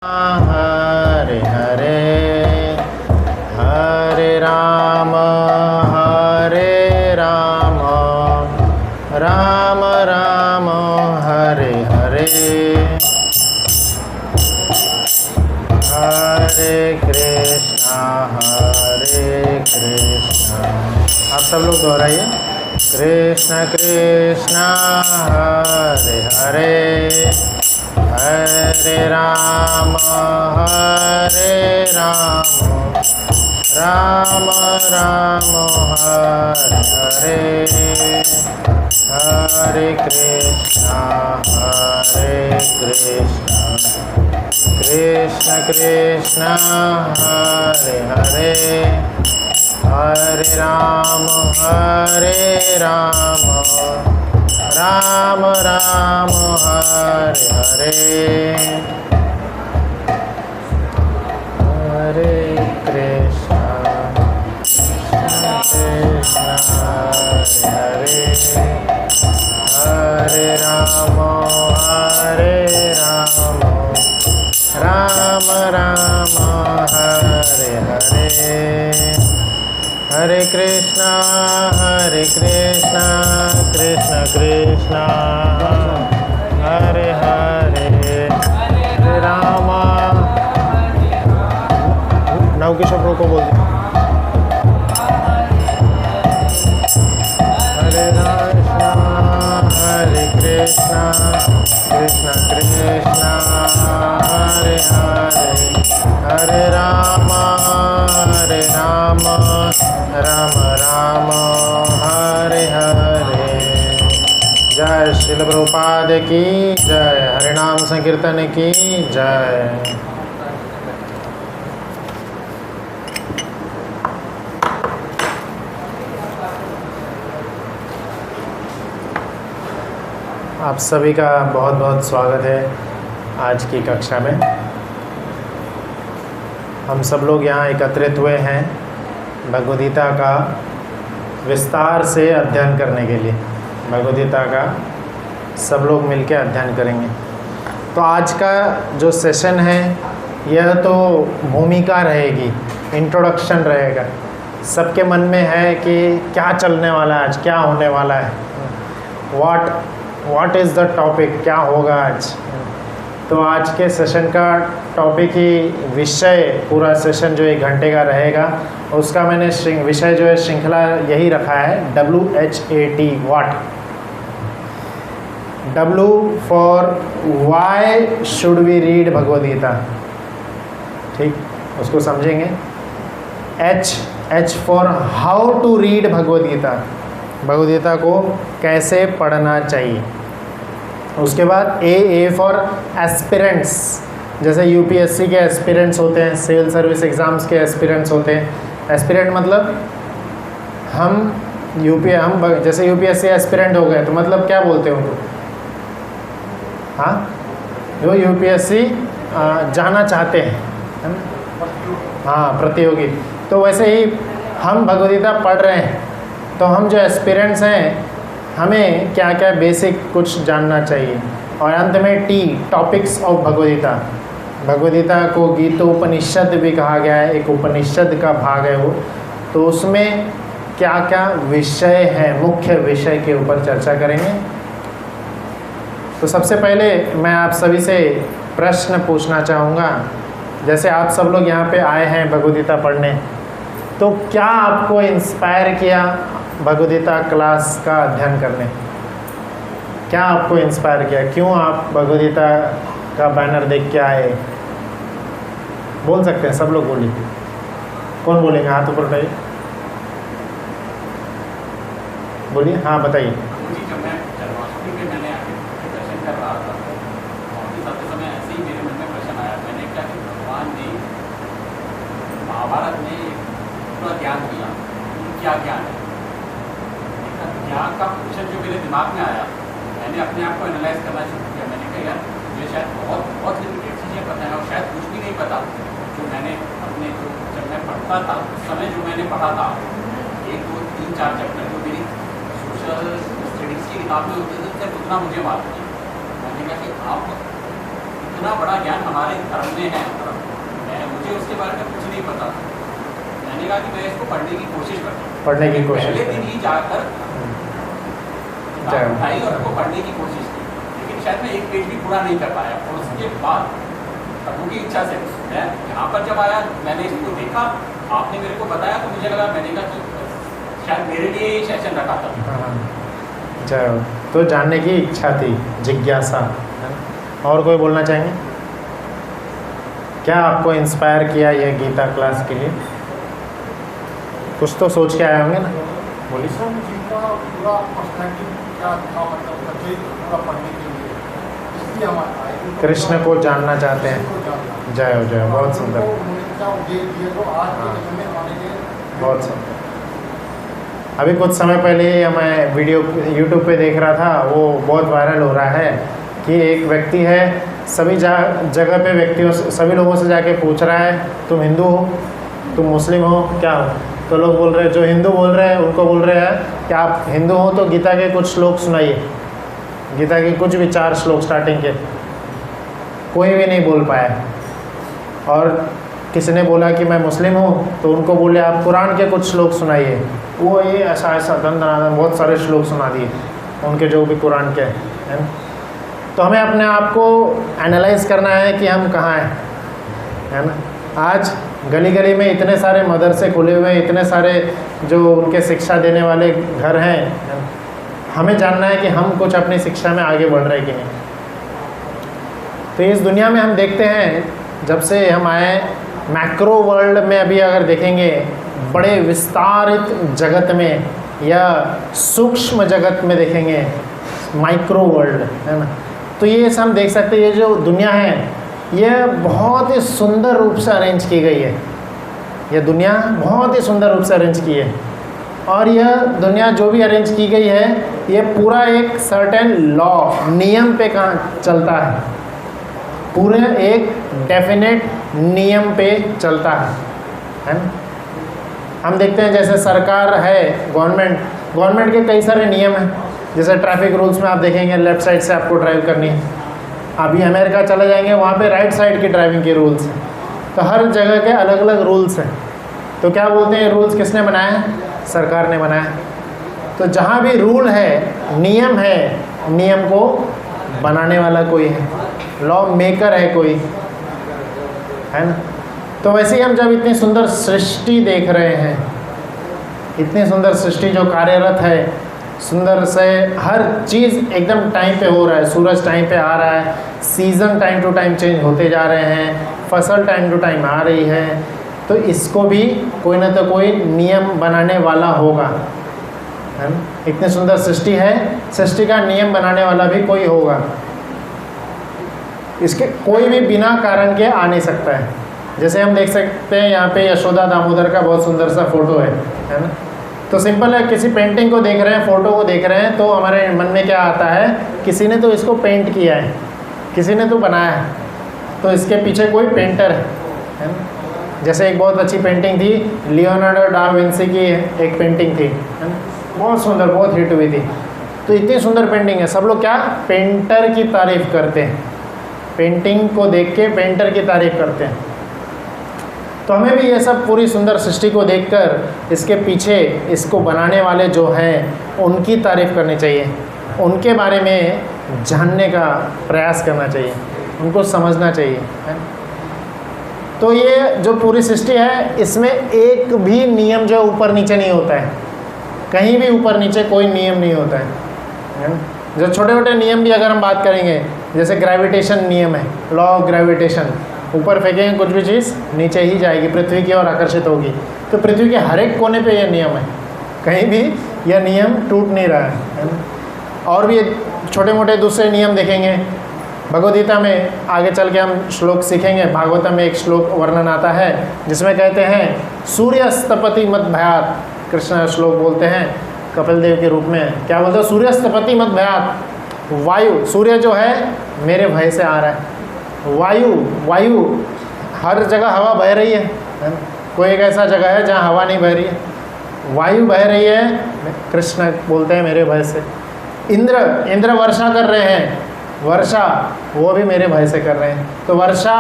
हरे हरे हरे राम राम राम हरे हरे हरे कृष्णा आप सब लोग दोहराइए। कृष्ण कृष्ण हरे हरे हरे राम राम राम हरे हरे हरे कृष्णा कृष्ण कृष्ण हरे हरे हरे राम राम राम हरे हरे हरे कृष्णा कृष्ण हरे हरे राम राम राम हरे हरे हरे कृष्णा कृष्ण कृष्ण हरे हरे राम नवकिशोर प्रभु को बोल दो। हरे कृष्ण कृष्ण कृष्ण हरे हरे हरे राम राम राम हरे हरे। जय श्रील प्रभुपाद की जय। हरे नाम संकीर्तन की जय। आप सभी का बहुत बहुत स्वागत है आज की कक्षा में। हम सब लोग यहाँ एकत्रित हुए हैं भगवद गीता का विस्तार से अध्ययन करने के लिए। भगवद गीता का सब लोग मिलकर अध्ययन करेंगे। तो आज का जो सेशन है यह तो भूमिका रहेगी, इंट्रोडक्शन रहेगा। सबके मन में है कि क्या चलने वाला है आज, क्या होने वाला है, व्हाट इज़ द टॉपिक, क्या होगा आज। तो आज के सेशन का टॉपिक ही विषय, पूरा सेशन जो 1 घंटे का रहेगा उसका मैंने विषय जो है श्रृंखला यही रखा है WHAT, what. W for why should we read Bhagavad Gita, ठीक, उसको समझेंगे। H for how to read Bhagavad Gita, Bhagavad Gita को कैसे पढ़ना चाहिए। उसके बाद A फॉर एस्पिरेंट्स, जैसे UPSC के एस्पिरेंट्स होते हैं, सिविल सर्विस एग्ज़ाम्स के एस्पिरेंट्स होते हैं। एस्पिरेंट मतलब हम जैसे UPSC एस्पिरेंट हो गए तो मतलब क्या बोलते हो, हाँ, जो UPSC जाना चाहते हैं, है ना, हाँ, प्रतियोगी। तो वैसे ही हम भगवद गीता पढ़ रहे हैं तो हम जो एस्पिरेंट्स हैं हमें क्या क्या बेसिक कुछ जानना चाहिए। और अंत में T, topics of Bhagavad Gita. Bhagavad Gita को गीतोपनिषद भी कहा गया है, एक उपनिषद का भाग है वो। तो उसमें क्या क्या विषय हैं, मुख्य विषय के ऊपर चर्चा करेंगे। तो सबसे पहले मैं आप सभी से प्रश्न पूछना चाहूँगा। जैसे आप सब लोग यहाँ पे आए हैं भगवद गीता पढ़ने, तो क्या आपको इंस्पायर किया भगवद गीता क्लास का अध्ययन करने? क्या आपको इंस्पायर किया, क्यों आप भगवद गीता का बैनर देख के आए? बोल सकते हैं, सब लोग बोलिए। कौन बोलेंगे, हाथ ऊपर उठाइए, बोलिए। हाँ, बताइए। महाभारत में पूरा ज्ञान दिया, क्या ज्ञान है, ज्ञान का क्वेश्चन जो मेरे दिमाग में आया, मैंने अपने आप को एनालाइज करना शुरू किया। मैंने कहा यार मुझे शायद बहुत लिमिटेड चीज़ें पता है और शायद कुछ भी नहीं पता जो मैंने अपने जब मैं पढ़ता था उस समय जो मैंने पढ़ा था 1, 2, 3, 4 चैप्टर जो मेरी सोशल स्टडीज़ की किताब में होते थे सिर्फ उतना मुझे मालूम है। मैंने कहा कि आप इतना बड़ा ज्ञान हमारे धर्म में है, मुझे उसके बारे में कुछ नहीं पता। मैंने कहा कि मैं इसको पढ़ने की कोशिश करता हूँ। पढ़ने की कोशिश पहले दिन ही जाकर उठाई और उसको पढ़ने की कोशिश की, लेकिन शायद मैं एक पेज भी पूरा नहीं कर पाया। और उसके बाद प्रभु की इच्छा से मैं यहाँ पर जब आया, मैंने इसको देखा, आपने मेरे को बताया तो मुझे लगा, मैंने कहा कि शायद मेरे लिए ये सेशन रखा था। जय हो। तो जानने की इच्छा थी, जिज्ञासा। और कोई बोलना चाहेंगे? क्या आपको इंस्पायर किया यह गीता क्लास के लिए? कुछ तो सोच के आए होंगे ना, बोलिए। पूरा पर्सनैलिटी क्या था, मतलब सच्चाई पूरा पढ़ने के लिए, इसलिए हम आए। कृष्ण को जानना चाहते हैं। जय हो, जय हो। बहुत सुंदर, बहुत सुंदर। अभी कुछ समय पहले मैं वीडियो यूट्यूब पे देख रहा था, वो बहुत वायरल हो रहा है कि एक व्यक्ति है, सभी जगह पे व्यक्तियों से, सभी लोगों से जाके पूछ रहा है, तुम हिंदू हो, तुम मुस्लिम हो, क्या हो? तो लोग बोल रहे हैं, जो हिंदू बोल रहे हैं उनको बोल रहे हैं कि आप हिंदू हो तो गीता के कुछ श्लोक सुनाइए, गीता के कुछ भी 4 श्लोक स्टार्टिंग के। कोई भी नहीं बोल पाया। और किसी ने बोला कि मैं मुस्लिम हूँ तो उनको बोले आप कुरान के कुछ श्लोक सुनाइए, वो ये ऐसा ऐसा दंदनादन बहुत सारे श्लोक सुना दिए उनके जो भी कुरान के हैं। तो हमें अपने आप को एनालाइज करना है कि हम कहाँ हैं, है ना। आज गली गली में इतने सारे मदरसे खुले हुए हैं, इतने सारे जो उनके शिक्षा देने वाले घर हैं, हमें जानना है कि हम कुछ अपनी शिक्षा में आगे बढ़ रहे हैं कि नहीं। तो इस दुनिया में हम देखते हैं, जब से हम आए मैक्रो वर्ल्ड में, अभी अगर देखेंगे बड़े विस्तारित जगत में या सूक्ष्म जगत में देखेंगे, माइक्रो वर्ल्ड, है ना। तो ये हम देख सकते हैं, ये जो दुनिया है ये बहुत ही सुंदर रूप से अरेंज की गई है। ये दुनिया बहुत ही सुंदर रूप से अरेंज की है, और यह दुनिया जो भी अरेंज की गई है ये पूरा एक सर्टेन लॉ, नियम पे कहाँ चलता है, पूरे एक डेफिनेट नियम पे चलता है ना। हम देखते हैं जैसे सरकार है, गवर्नमेंट के कई सारे नियम हैं। जैसे ट्रैफिक रूल्स में आप देखेंगे लेफ़्ट साइड से आपको ड्राइव करनी है। अभी अमेरिका चले जाएंगे, वहाँ पे राइट साइड की ड्राइविंग के रूल्स हैं। तो हर जगह के अलग अलग रूल्स हैं। तो क्या बोलते हैं, रूल्स किसने बनाए हैं? सरकार ने बनाया। तो जहाँ भी रूल है, नियम है, नियम को बनाने वाला कोई है, लॉ मेकर है कोई, है ना। तो वैसे ही हम जब इतनी सुंदर सृष्टि देख रहे हैं, इतनी सुंदर सृष्टि जो कार्यरत है, सुंदर से हर चीज़ एकदम टाइम पे हो रहा है, सूरज टाइम पे आ रहा है, season time to time change होते जा रहे हैं, फसल टाइम टू टाइम आ रही है, तो इसको भी कोई ना तो कोई नियम बनाने वाला होगा, है ना। इतनी सुंदर सृष्टि है, सृष्टि का नियम बनाने वाला भी कोई होगा। इसके कोई भी बिना कारण के आ नहीं सकता है। जैसे हम देख सकते हैं यहाँ पे यशोदा दामोदर का बहुत सुंदर सा फोटो है ना। तो सिंपल है, किसी पेंटिंग को देख रहे हैं, फ़ोटो को देख रहे हैं, तो हमारे मन में क्या आता है, किसी ने तो इसको पेंट किया है, किसी ने तो बनाया है, तो इसके पीछे कोई पेंटर है ना। जैसे एक बहुत अच्छी पेंटिंग थी, लियोनार्डो डा विंसी की एक पेंटिंग थी, है ना, बहुत सुंदर, बहुत हिट हुई थी। तो इतनी सुंदर पेंटिंग है, सब लोग क्या पेंटर की तारीफ़ करते हैं, पेंटिंग को देख के पेंटर की तारीफ़ करते हैं। तो हमें भी ये सब पूरी सुंदर सृष्टि को देखकर इसके पीछे इसको बनाने वाले जो हैं उनकी तारीफ़ करनी चाहिए, उनके बारे में जानने का प्रयास करना चाहिए, उनको समझना चाहिए, है। तो ये जो पूरी सृष्टि है, इसमें एक भी नियम जो ऊपर नीचे नहीं होता है, कहीं भी ऊपर नीचे कोई नियम नहीं होता है। जो छोटे छोटे नियम भी अगर हम बात करेंगे, जैसे ग्रेविटेशन नियम है, लॉ ऑफ ग्रेविटेशन, ऊपर फेंकेंगे कुछ भी चीज़ नीचे ही जाएगी, पृथ्वी की ओर आकर्षित होगी। तो पृथ्वी के हर एक कोने पे यह नियम है, कहीं भी यह नियम टूट नहीं रहा है ना। और भी छोटे मोटे दूसरे नियम देखेंगे भगवद गीता में, आगे चल के हम श्लोक सीखेंगे। भागवतम में एक श्लोक वर्णन आता है जिसमें कहते हैं सूर्यस्तपति मत भयात, कृष्ण श्लोक बोलते हैं कपिल देव के रूप में, क्या बोलते हैं, सूर्यस्तपति मत भयात, वायु, सूर्य जो है मेरे भय से आ रहा है, वायु हर जगह हवा बह रही है ना? कोई एक ऐसा जगह है जहाँ हवा नहीं बह रही है, वायु बह रही है, कृष्ण बोलते हैं मेरे भय से। इंद्र वर्षा कर रहे हैं, वर्षा वो भी मेरे भय से कर रहे हैं। तो वर्षा,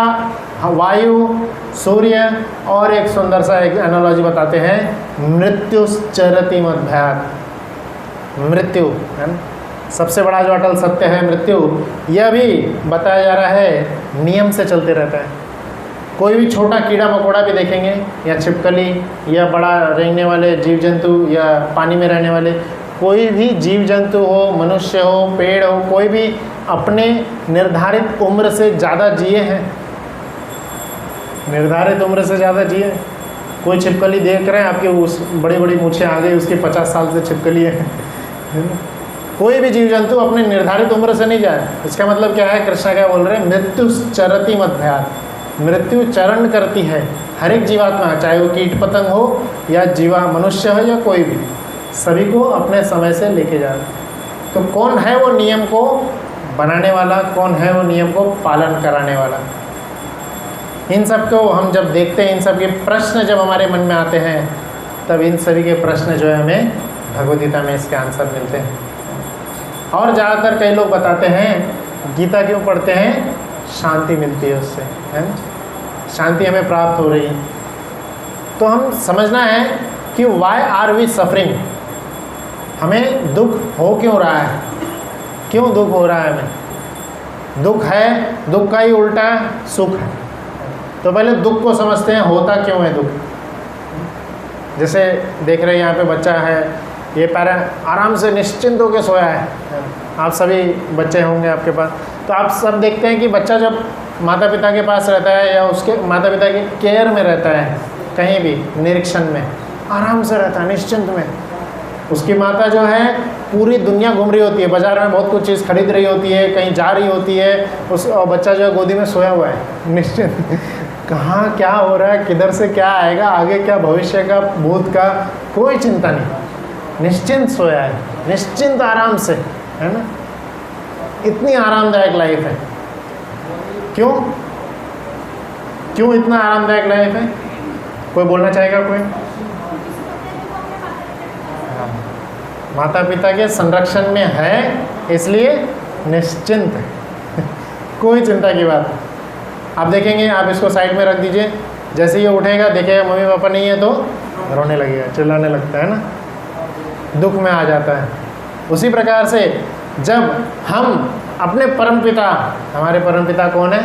वायु, सूर्य, और एक सुंदर सा एक एनालॉजी बताते हैं, मृत्युश्चरति मद्भयात्। मृत्यु है ना, सबसे बड़ा जो अटल सत्य है मृत्यु, यह भी बताया जा रहा है नियम से चलते रहता है। कोई भी छोटा कीड़ा मकोड़ा भी देखेंगे, या छिपकली, या बड़ा रेंगने वाले जीव जंतु, या पानी में रहने वाले कोई भी जीव जंतु हो, मनुष्य हो, पेड़ हो, कोई भी अपने निर्धारित उम्र से ज़्यादा जिए हैं, निर्धारित उम्र से ज़्यादा जिए। कोई छिपकली देख रहे हैं आपके, उस बड़ी बड़ी मूछें आ गई, उसकी 50 साल से छिपकली है। कोई भी जीव जंतु अपने निर्धारित उम्र से नहीं जाए। इसका मतलब क्या है, कृष्ण क्या बोल रहे हैं, मृत्युश्चरति मद्भयात्। मृत्यु चरण करती है हर एक जीवात्मा, चाहे वो कीट पतंग हो या जीवा मनुष्य हो या कोई भी, सभी को अपने समय से लेके जा रहा। तो कौन है वो नियम को बनाने वाला, कौन है वो नियम को पालन कराने वाला? इन सब को हम जब देखते हैं, इन सब के प्रश्न जब हमारे मन में आते हैं, तब इन सभी के प्रश्न जो है हमें भगवद गीता में इसके आंसर मिलते हैं। और ज़्यादातर कई लोग बताते हैं गीता क्यों पढ़ते हैं, शांति मिलती है उससे, है ना, शांति हमें प्राप्त हो रही है। तो हम समझना है कि वाई आर वी सफरिंग, हमें दुख हो क्यों रहा है, क्यों दुख हो रहा है हमें। दुख है, दुख का ही उल्टा सुख है। तो पहले दुख को समझते हैं, होता क्यों है दुख। जैसे देख रहे हैं यहाँ पे बच्चा है, ये पैरा आराम से निश्चिंत होकर सोया है। आप सभी बच्चे होंगे आपके पास, तो आप सब देखते हैं कि बच्चा जब माता पिता के पास रहता है या उसके माता पिता की केयर में रहता है, कहीं भी निरीक्षण में आराम से रहता है, निश्चिंत में। उसकी माता जो है पूरी दुनिया घूम रही होती है, बाज़ार में बहुत कुछ चीज़ खरीद रही होती है, कहीं जा रही होती है, उस बच्चा जो है गोदी में सोया हुआ है निश्चिंत। कहाँ क्या हो रहा है, किधर से क्या आएगा, आगे क्या, भविष्य का, भूत का, कोई चिंता नहीं, निश्चिंत सोया है, निश्चिंत आराम से, है ना। इतनी आरामदायक लाइफ है। क्यों क्यों इतना आरामदायक लाइफ है? कोई बोलना चाहेगा? कोई? माता पिता के संरक्षण में है, इसलिए निश्चिंत है। कोई चिंता की बात। आप देखेंगे, आप इसको साइड में रख दीजिए, जैसे ये उठेगा देखेगा मम्मी पापा नहीं है तो रोने लगेगा, चिल्लाने लगता है ना, दुख में आ जाता है। उसी प्रकार से जब हम अपने परमपिता, हमारे परमपिता कौन है?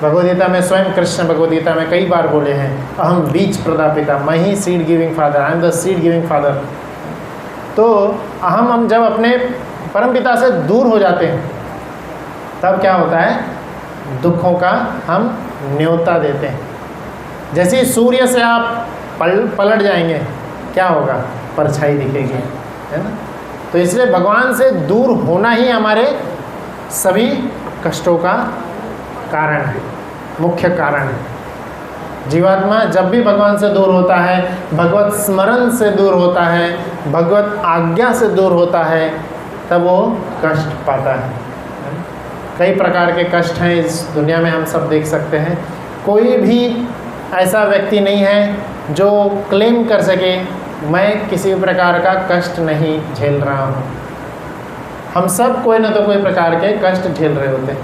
भगवद गीता में स्वयं कृष्ण भगवद गीता में कई बार बोले हैं, अहम बीज प्रदापिता, मैं ही seed giving father, I am the seed giving father. तो हम जब अपने परमपिता से दूर हो जाते हैं, तब क्या होता है, दुखों का हम न्योता देते हैं। जैसे सूर्य से आप पलट जाएंगे, क्या होगा, परछाई दिखेगी, है ना। तो इसलिए भगवान से दूर होना ही हमारे सभी कष्टों का कारण है, मुख्य कारण है। जीवात्मा जब भी भगवान से दूर होता है, भगवत स्मरण से दूर होता है, भगवत आज्ञा से दूर होता है, तब वो कष्ट पाता है। कई प्रकार के कष्ट हैं इस दुनिया में, हम सब देख सकते हैं। कोई भी ऐसा व्यक्ति नहीं है जो क्लेम कर सके मैं किसी प्रकार का कष्ट नहीं झेल रहा हूँ। हम सब कोई ना तो कोई प्रकार के कष्ट झेल रहे होते हैं।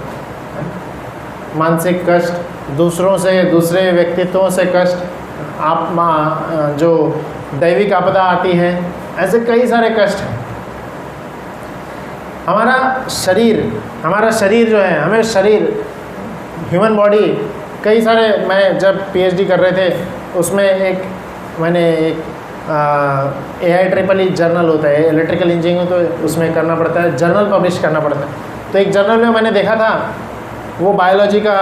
मानसिक कष्ट, दूसरों से, दूसरे व्यक्तित्वों से कष्ट, आप जो दैविक आपदा आती है, ऐसे कई सारे कष्ट हैं। हमारा शरीर जो है, हमें शरीर, ह्यूमन बॉडी, कई सारे, मैं जब पीएचडी कर रहे थे उसमें मैंने एक AIEEE जर्नल होता है, इलेक्ट्रिकल इंजीनियरिंग, तो उसमें करना पड़ता है, जर्नल पब्लिश करना पड़ता है। तो एक जर्नल में मैंने देखा था, वो बायोलॉजी का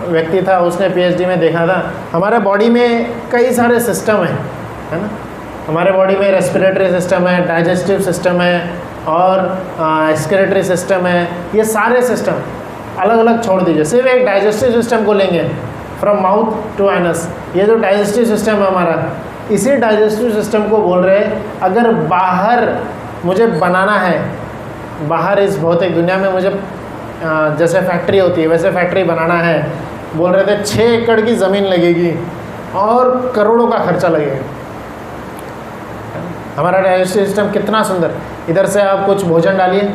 व्यक्ति था, उसने पीएचडी में देखा था हमारे बॉडी में कई सारे सिस्टम हैं, है ना। हमारे बॉडी में रेस्पिरेटरी सिस्टम है, डाइजेस्टिव सिस्टम है और एक्सक्रीटरी सिस्टम है। ये सारे सिस्टम अलग अलग छोड़ दीजिए, सिर्फ एक डाइजेस्टिव सिस्टम को लेंगे, फ्रॉम माउथ टू एनस। ये जो डाइजेस्टिव सिस्टम है हमारा, इसी डाइजेस्टिव सिस्टम को बोल रहे हैं अगर बाहर मुझे बनाना है, बाहर इस भौतिक दुनिया में मुझे जैसे फैक्ट्री होती है वैसे फैक्ट्री बनाना है, बोल रहे थे 6 एकड़ की ज़मीन लगेगी और करोड़ों का खर्चा लगेगा। हमारा डाइजेस्टिव सिस्टम कितना सुंदर, इधर से आप कुछ भोजन डालिए,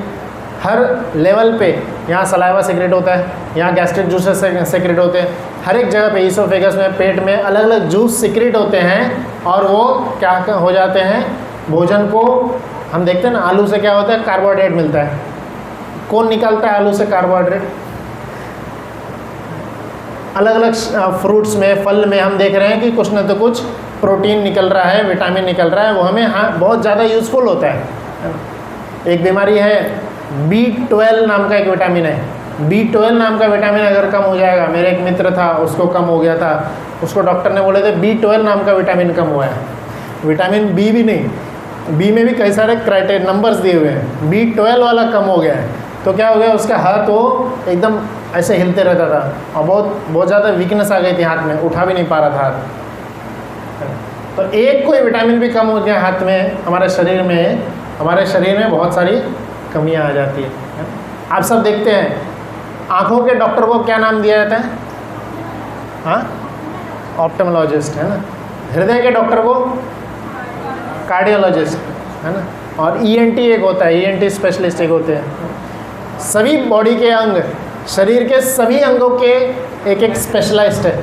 हर लेवल पे यहाँ सलाइवा सेक्रेट होता है, यहाँ गैस्ट्रिक जूसेस सेक्रेट होते हैं, हर एक जगह पे ईसोफेगस में, पेट में अलग अलग जूस सीक्रेट होते हैं और वो क्या हो जाते हैं, भोजन को हम देखते हैं ना, आलू से क्या होता है, कार्बोहाइड्रेट मिलता है। कौन निकालता है आलू से कार्बोहाइड्रेट? अलग अलग फ्रूट्स में, फल में हम देख रहे हैं कि कुछ ना तो कुछ प्रोटीन निकल रहा है, विटामिन निकल रहा है, वो हमें बहुत ज़्यादा यूज़फुल होता है। एक बीमारी है B12 नाम का एक विटामिन है। B12 नाम का विटामिन अगर कम हो जाएगा, मेरे एक मित्र था उसको कम हो गया था, उसको डॉक्टर ने बोले थे B12 नाम का विटामिन कम हुआ है। विटामिन B भी नहीं, B में भी कई सारे क्राइटेरिया नंबर्स दिए हुए हैं, B12 वाला कम हो गया है। तो क्या हो गया, उसका हाथ वो एकदम ऐसे हिलते रहता था और बहुत ज़्यादा वीकनेस आ गई थी हाथ में, उठा भी नहीं पा रहा था हाथ। तो एक कोई विटामिन भी कम हो गया हाथ में, हमारे शरीर में बहुत सारी कमियां आ जाती है। आप सब देखते हैं, आँखों के डॉक्टर को क्या नाम दिया जाता है? हाँ, ऑप्टोमोलॉजिस्ट है ना। हृदय के डॉक्टर को कार्डियोलॉजिस्ट है ना। और ENT एक होता है, ENT स्पेशलिस्ट एक होते हैं। सभी बॉडी के अंग, शरीर के सभी अंगों के एक एक स्पेशलिस्ट है।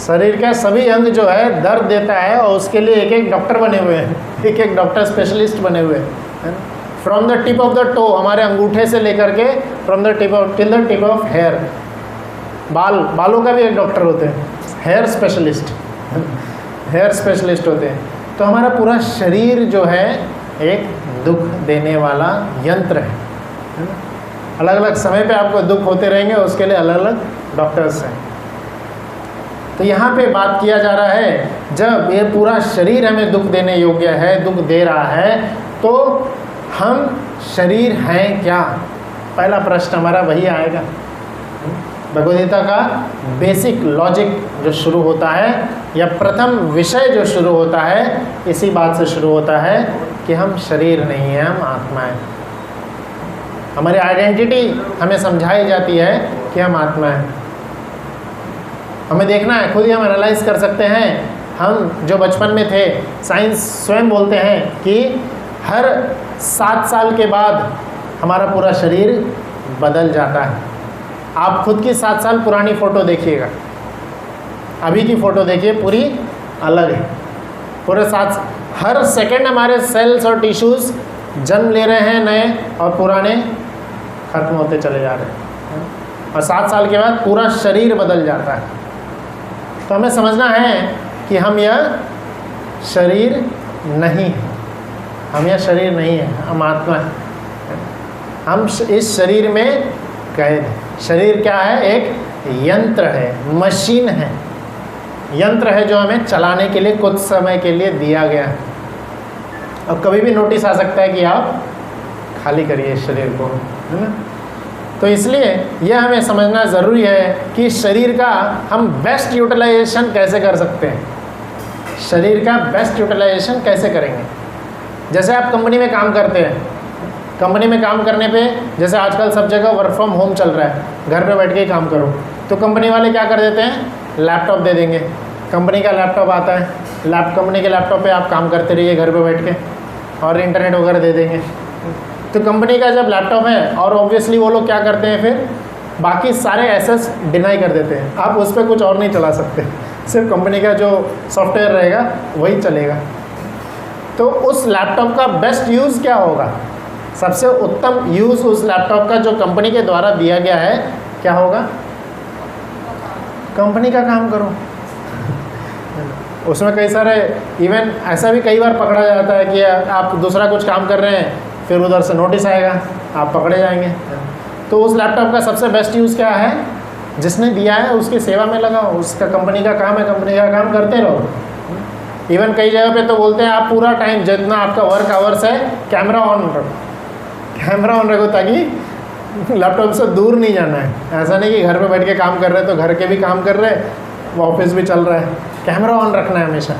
शरीर का सभी अंग जो है दर्द देता है और उसके लिए एक एक डॉक्टर बने हुए हैं, एक एक डॉक्टर स्पेशलिस्ट बने हुए हैं। From the tip of the toe, हमारे अंगूठे से लेकर के from the tip of till the tip of hair, बालों का भी एक डॉक्टर होते हैं, हेयर स्पेशलिस्ट होते हैं। तो हमारा पूरा शरीर जो है एक दुख देने वाला यंत्र है। अलग अलग समय पे आपको दुख होते रहेंगे, उसके लिए अलग अलग डॉक्टर्स हैं। तो यहाँ पे बात किया जा रहा है, जब ये पूरा शरीर हमें दुख देने योग्य है, दुख दे रहा है, तो हम शरीर हैं क्या? पहला प्रश्न हमारा वही आएगा। भगवद गीता का बेसिक लॉजिक जो शुरू होता है, या प्रथम विषय जो शुरू होता है, इसी बात से शुरू होता है कि हम शरीर नहीं हैं, हम आत्मा हैं। हमारी आइडेंटिटी हमें समझाई जाती है कि हम आत्मा हैं। हमें देखना है, खुद ही हम एनालाइज कर सकते हैं। हम जो बचपन में थे, साइंस स्वयं बोलते हैं कि हर 7 साल के बाद हमारा पूरा शरीर बदल जाता है। आप खुद की 7 साल पुरानी फ़ोटो देखिएगा, अभी की फ़ोटो देखिए, पूरी अलग है। पूरे हर सेकंड हमारे सेल्स और टिश्यूज़ जन्म ले रहे हैं नए, और पुराने खत्म होते चले जा रहे हैं। और 7 साल के बाद पूरा शरीर बदल जाता है। तो हमें समझना है कि हम यह शरीर नहीं है, हम यह शरीर नहीं है, हम आत्मा है। हम इस शरीर में कैद हैं। शरीर क्या है? एक यंत्र है, मशीन है, यंत्र है जो हमें चलाने के लिए कुछ समय के लिए दिया गया है। और कभी भी नोटिस आ सकता है कि आप खाली करिए इस शरीर को, है ना। तो इसलिए यह हमें समझना ज़रूरी है कि शरीर का हम बेस्ट यूटिलाइजेशन कैसे कर सकते हैं। शरीर का बेस्ट यूटिलाइजेशन कैसे करेंगे? जैसे आप कंपनी में काम करते हैं, कंपनी में काम करने पे जैसे आजकल सब जगह वर्क फ्रॉम होम चल रहा है, घर पे बैठ के ही काम करो, तो कंपनी वाले क्या कर देते हैं? लैपटॉप दे देंगे। कंपनी का लैपटॉप आता है, कंपनी के लैपटॉप पे आप काम करते रहिए घर पे बैठ के, और इंटरनेट वगैरह दे देंगे। तो कंपनी का जब लैपटॉप है, और ऑब्वियसली वो लोग क्या करते हैं, फिर बाकी सारे एसेस डिनाई कर देते हैं। आप उस पर कुछ और नहीं चला सकते, सिर्फ कंपनी का जो सॉफ्टवेयर रहेगा वही चलेगा। तो उस लैपटॉप का बेस्ट यूज़ क्या होगा? सबसे उत्तम यूज़ उस लैपटॉप का जो कंपनी के द्वारा दिया गया है क्या होगा? कंपनी का काम करो। उसमें कई सारे इवन ऐसा भी कई बार पकड़ा जाता है कि आप दूसरा कुछ काम कर रहे हैं, फिर उधर से नोटिस आएगा, आप पकड़े जाएंगे। तो उस लैपटॉप का सबसे बेस्ट यूज़ क्या है? जिसने दिया है उसकी सेवा में लगाओ, उसका कंपनी का काम है, कंपनी का काम करते रहो। इवन कई जगह पे तो बोलते हैं आप पूरा टाइम जितना आपका वर्क आवर्स है कैमरा ऑन रखो, कैमरा ऑन रखो, ताकि लैपटॉप से दूर नहीं जाना है। ऐसा नहीं कि घर पे बैठ के काम कर रहे तो घर के भी काम कर रहे, ऑफिस भी चल रहा है, कैमरा ऑन रखना है हमेशा।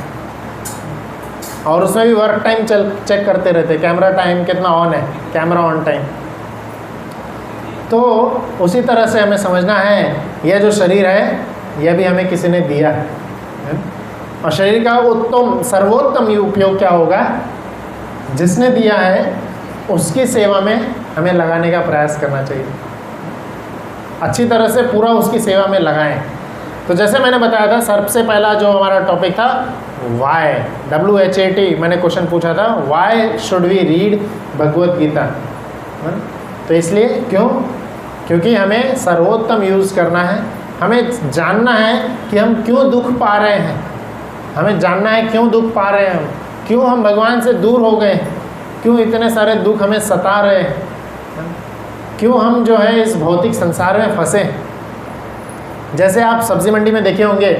और उसमें भी वर्क टाइम चेक करते रहते, कैमरा टाइम कितना ऑन है, कैमरा ऑन टाइम। तो उसी तरह से हमें समझना है यह जो शरीर है यह भी हमें किसी ने दिया है, और शरीर का उत्तम सर्वोत्तम उपयोग क्या होगा? जिसने दिया है उसकी सेवा में हमें लगाने का प्रयास करना चाहिए। अच्छी तरह से पूरा उसकी सेवा में लगाएं। तो जैसे मैंने बताया था, सबसे पहला जो हमारा टॉपिक था वाई, WHAT मैंने क्वेश्चन पूछा था, Y should we read Bhagavad Gita. तो इसलिए क्यों? क्योंकि हमें सर्वोत्तम यूज़ करना है, हमें जानना है कि हम क्यों दुख पा रहे हैं, हमें जानना है क्यों दुख पा रहे हैं हम, क्यों हम भगवान से दूर हो गए, क्यों इतने सारे दुख हमें सता रहे हैं, क्यों हम जो है इस भौतिक संसार में फंसे। जैसे आप सब्ज़ी मंडी में देखे होंगे,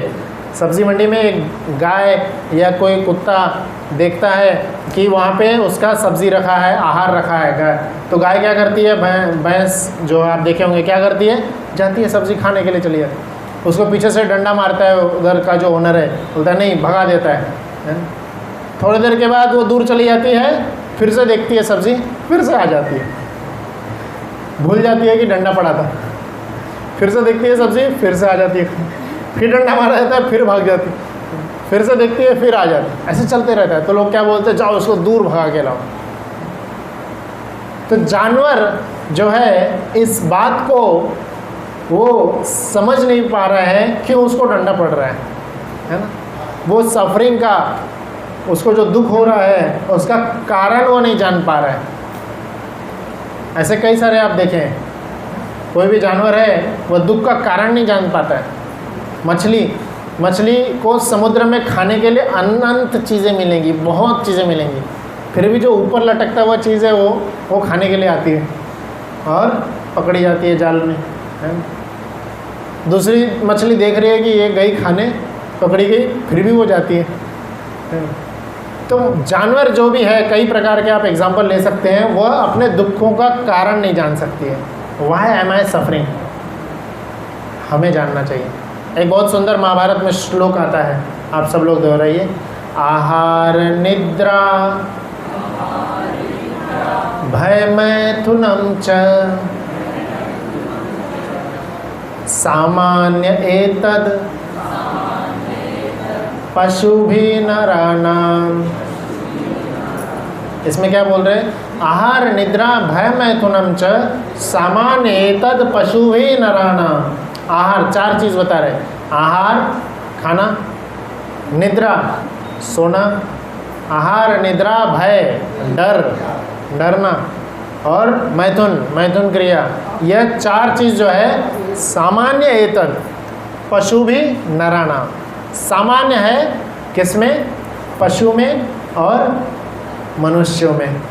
सब्ज़ी मंडी में एक गाय या कोई कुत्ता देखता है कि वहाँ पे उसका सब्ज़ी रखा है, आहार रखा है गाय, तो गाय क्या करती है, भैंस जो आप देखे होंगे क्या करती है, जाती है सब्ज़ी खाने के लिए चली जाती है, उसको पीछे से डंडा मारता है उधर का जो ओनर है, बोलता है नहीं, भगा देता है। थोड़ी देर के बाद वो दूर चली जाती है, फिर से देखती है सब्ज़ी, फिर से आ जाती है, भूल जाती है कि डंडा पड़ा था, फिर से देखती है सब्ज़ी, फिर से आ जाती है, फिर डंडा मारा जाता है, फिर भाग जाती है, फिर से देखती है, फिर आ जाती है, ऐसे चलते रहता है। तो लोग क्या बोलते हैं, जाओ उसको दूर भगा के लाओ। तो जानवर जो है इस बात को वो समझ नहीं पा रहा है क्यों उसको डंडा पड़ रहा है ना, वो सफरिंग का, उसको जो दुख हो रहा है उसका कारण वो नहीं जान पा रहा है। ऐसे कई सारे आप देखें, कोई भी जानवर है वह दुख का कारण नहीं जान पाता है। मछली को समुद्र में खाने के लिए अनंत चीज़ें मिलेंगी, बहुत चीज़ें मिलेंगी, फिर भी जो ऊपर लटकता हुआ चीज़ है वो खाने के लिए आती है और पकड़ी जाती है जाल में, है। दूसरी मछली देख रही है कि ये गई खाने, पकड़ी गई, फिर भी वो जाती है। तो जानवर जो भी है, कई प्रकार के आप एग्जाम्पल ले सकते हैं, वह अपने दुखों का कारण नहीं जान सकती है। व्हाई एम आई सफरिंग, हमें जानना चाहिए। एक बहुत सुंदर महाभारत में श्लोक आता है, आप सब लोग दोहराइए। आहार निद्रा भय मैथुनम च सामान्य एतद पशुभिः नराणाम। इसमें क्या बोल रहे हैं, आहार निद्रा भय मैथुनम च सामान्य एतद पशुभिः नराणाम। आहार, चार चीज़ बता रहे, आहार खाना, निद्रा सोना, आहार निद्रा भय डरना, और मैथुन क्रिया, यह चार चीज़ जो है सामान्य एतद पशुभिः नराणाम। सामान्य है किसमें, पशु में और मनुष्यों में।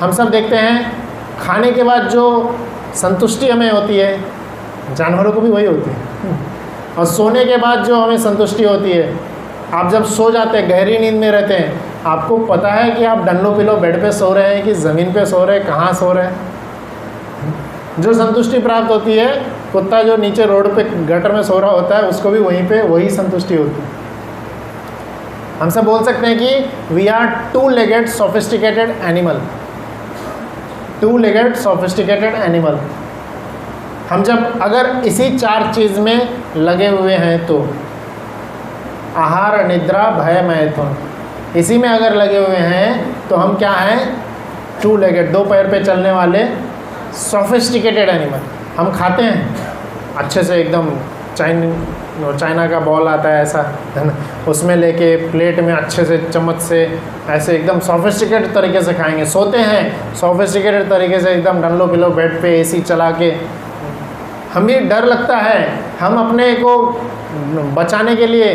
हम सब देखते हैं खाने के बाद जो संतुष्टि हमें होती है, जानवरों को भी वही होती है। और सोने के बाद जो हमें संतुष्टि होती है, आप जब सो जाते हैं, गहरी नींद में रहते हैं, आपको पता है कि आप डंडो पिलो बेड पे सो रहे हैं कि ज़मीन पे सो रहे हैं, कहाँ सो रहे हैं। जो संतुष्टि प्राप्त होती है, कुत्ता जो नीचे रोड पे गटर में सो रहा होता है, उसको भी वहीं पे वही संतुष्टि होती है। हम सब बोल सकते हैं कि we are two legged sophisticated animal, two legged sophisticated animal. हम जब अगर इसी चार चीज़ में लगे हुए हैं, तो आहार निद्रा भय मैथुन, इसी में अगर लगे हुए हैं, तो हम क्या हैं, टू लेगेड, दो पैर पे चलने वाले सोफिस्टिकेटेड एनिमल। हम खाते हैं अच्छे से, एकदम चाइना का बॉल आता है ऐसा, है ना, उसमें लेके प्लेट में अच्छे से चम्मच से ऐसे एकदम सोफिस्टिकेटेड तरीके से खाएंगे। सोते हैं सोफिस्टिकेटेड तरीके से, एकदम डंडो पिलो बेड पे एसी चला के। हमें डर लगता है, हम अपने को बचाने के लिए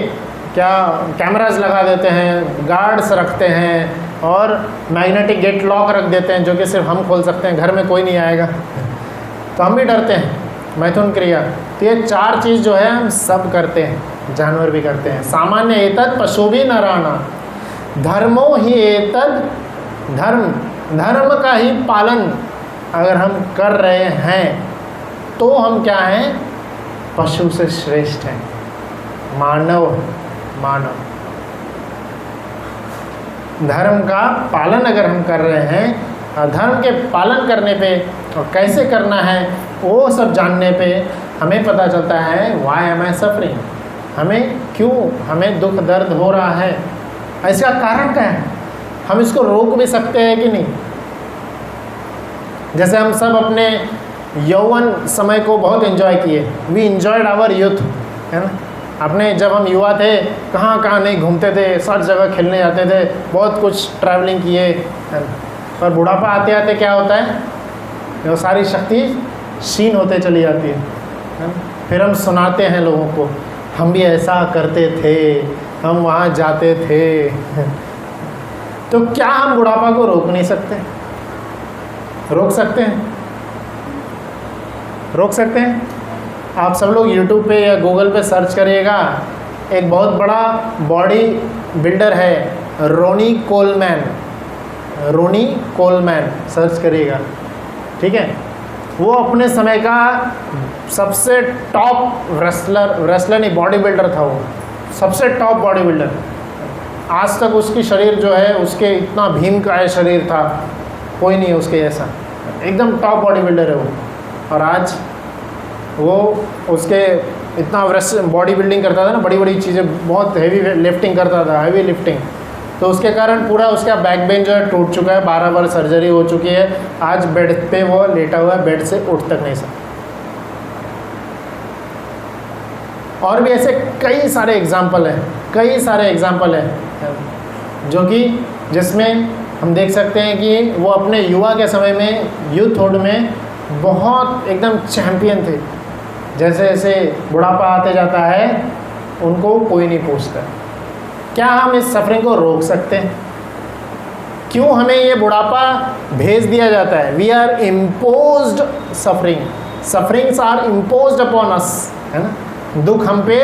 क्या कैमरास लगा देते हैं, गार्ड्स रखते हैं, और मैग्नेटिक गेट लॉक रख देते हैं जो कि सिर्फ हम खोल सकते हैं, घर में कोई नहीं आएगा। तो हम भी डरते हैं, मैथुन क्रिया। तो ये चार चीज़ जो है हम सब करते हैं, जानवर भी करते हैं। सामान्य एतद पशुभिः नराणाम धर्मो ही एतद, धर्म का ही पालन अगर हम कर रहे हैं, तो हम क्या हैं, पशु से श्रेष्ठ हैं, मानव। धर्म का पालन अगर हम कर रहे हैं, और धर्म के पालन करने पे और कैसे करना है वो सब जानने पे हमें पता चलता है व्हाई एम आई सफरिंग, हमें दुख दर्द हो रहा है, इसका कारण क्या है, हम इसको रोक भी सकते हैं कि नहीं। जैसे हम सब अपने यौवन समय को बहुत एंजॉय किए, वी इंजॉयड आवर यूथ, है ना। अपने जब हम युवा थे कहाँ कहाँ नहीं घूमते थे, सब जगह खेलने जाते थे, बहुत कुछ ट्रैवलिंग किए, है ना। पर बुढ़ापा आते आते क्या होता है, वो सारी शक्ति क्षीण होते चली जाती है ना? फिर हम सुनाते हैं लोगों को, हम भी ऐसा करते थे, हम वहाँ जाते थे। तो क्या हम बुढ़ापा को रोक नहीं सकते? रोक सकते हैं, रोक सकते हैं। आप सब लोग YouTube पे या गूगल पे सर्च करिएगा, एक बहुत बड़ा बॉडी बिल्डर है Ronnie Coleman, Ronnie Coleman search करिएगा, ठीक है। वो अपने समय का सबसे टॉप रेसलर नहीं, बॉडी बिल्डर था, वो सबसे टॉप बॉडी बिल्डर। आज तक उसकी शरीर जो है, उसके इतना भीमकाय शरीर था, कोई नहीं उसके जैसा, एकदम टॉप बॉडी बिल्डर है वो। और आज वो उसके इतना बॉडी बिल्डिंग करता था ना, बड़ी बड़ी चीज़ें, बहुत हैवी लिफ्टिंग करता था, हैवी लिफ्टिंग। तो उसके कारण पूरा उसका बैक बेन जो है टूट चुका है, 12 बार सर्जरी हो चुकी है। आज बेड पे वो लेटा हुआ है, बेड से उठ तक नहीं सकता। और भी ऐसे कई सारे एग्जाम्पल हैं, कई सारे एग्जाम्पल हैं जो कि जिसमें हम देख सकते हैं कि वो अपने युवा के समय में, यूथहुड में बहुत एकदम चैम्पियन थे। जैसे जैसे बुढ़ापा आते जाता है उनको कोई नहीं पूछता। क्या हम इस सफरिंग को रोक सकते हैं? क्यों हमें ये बुढ़ापा भेज दिया जाता है? We are imposed suffering, sufferings are imposed upon us, है ना। दुख हम पे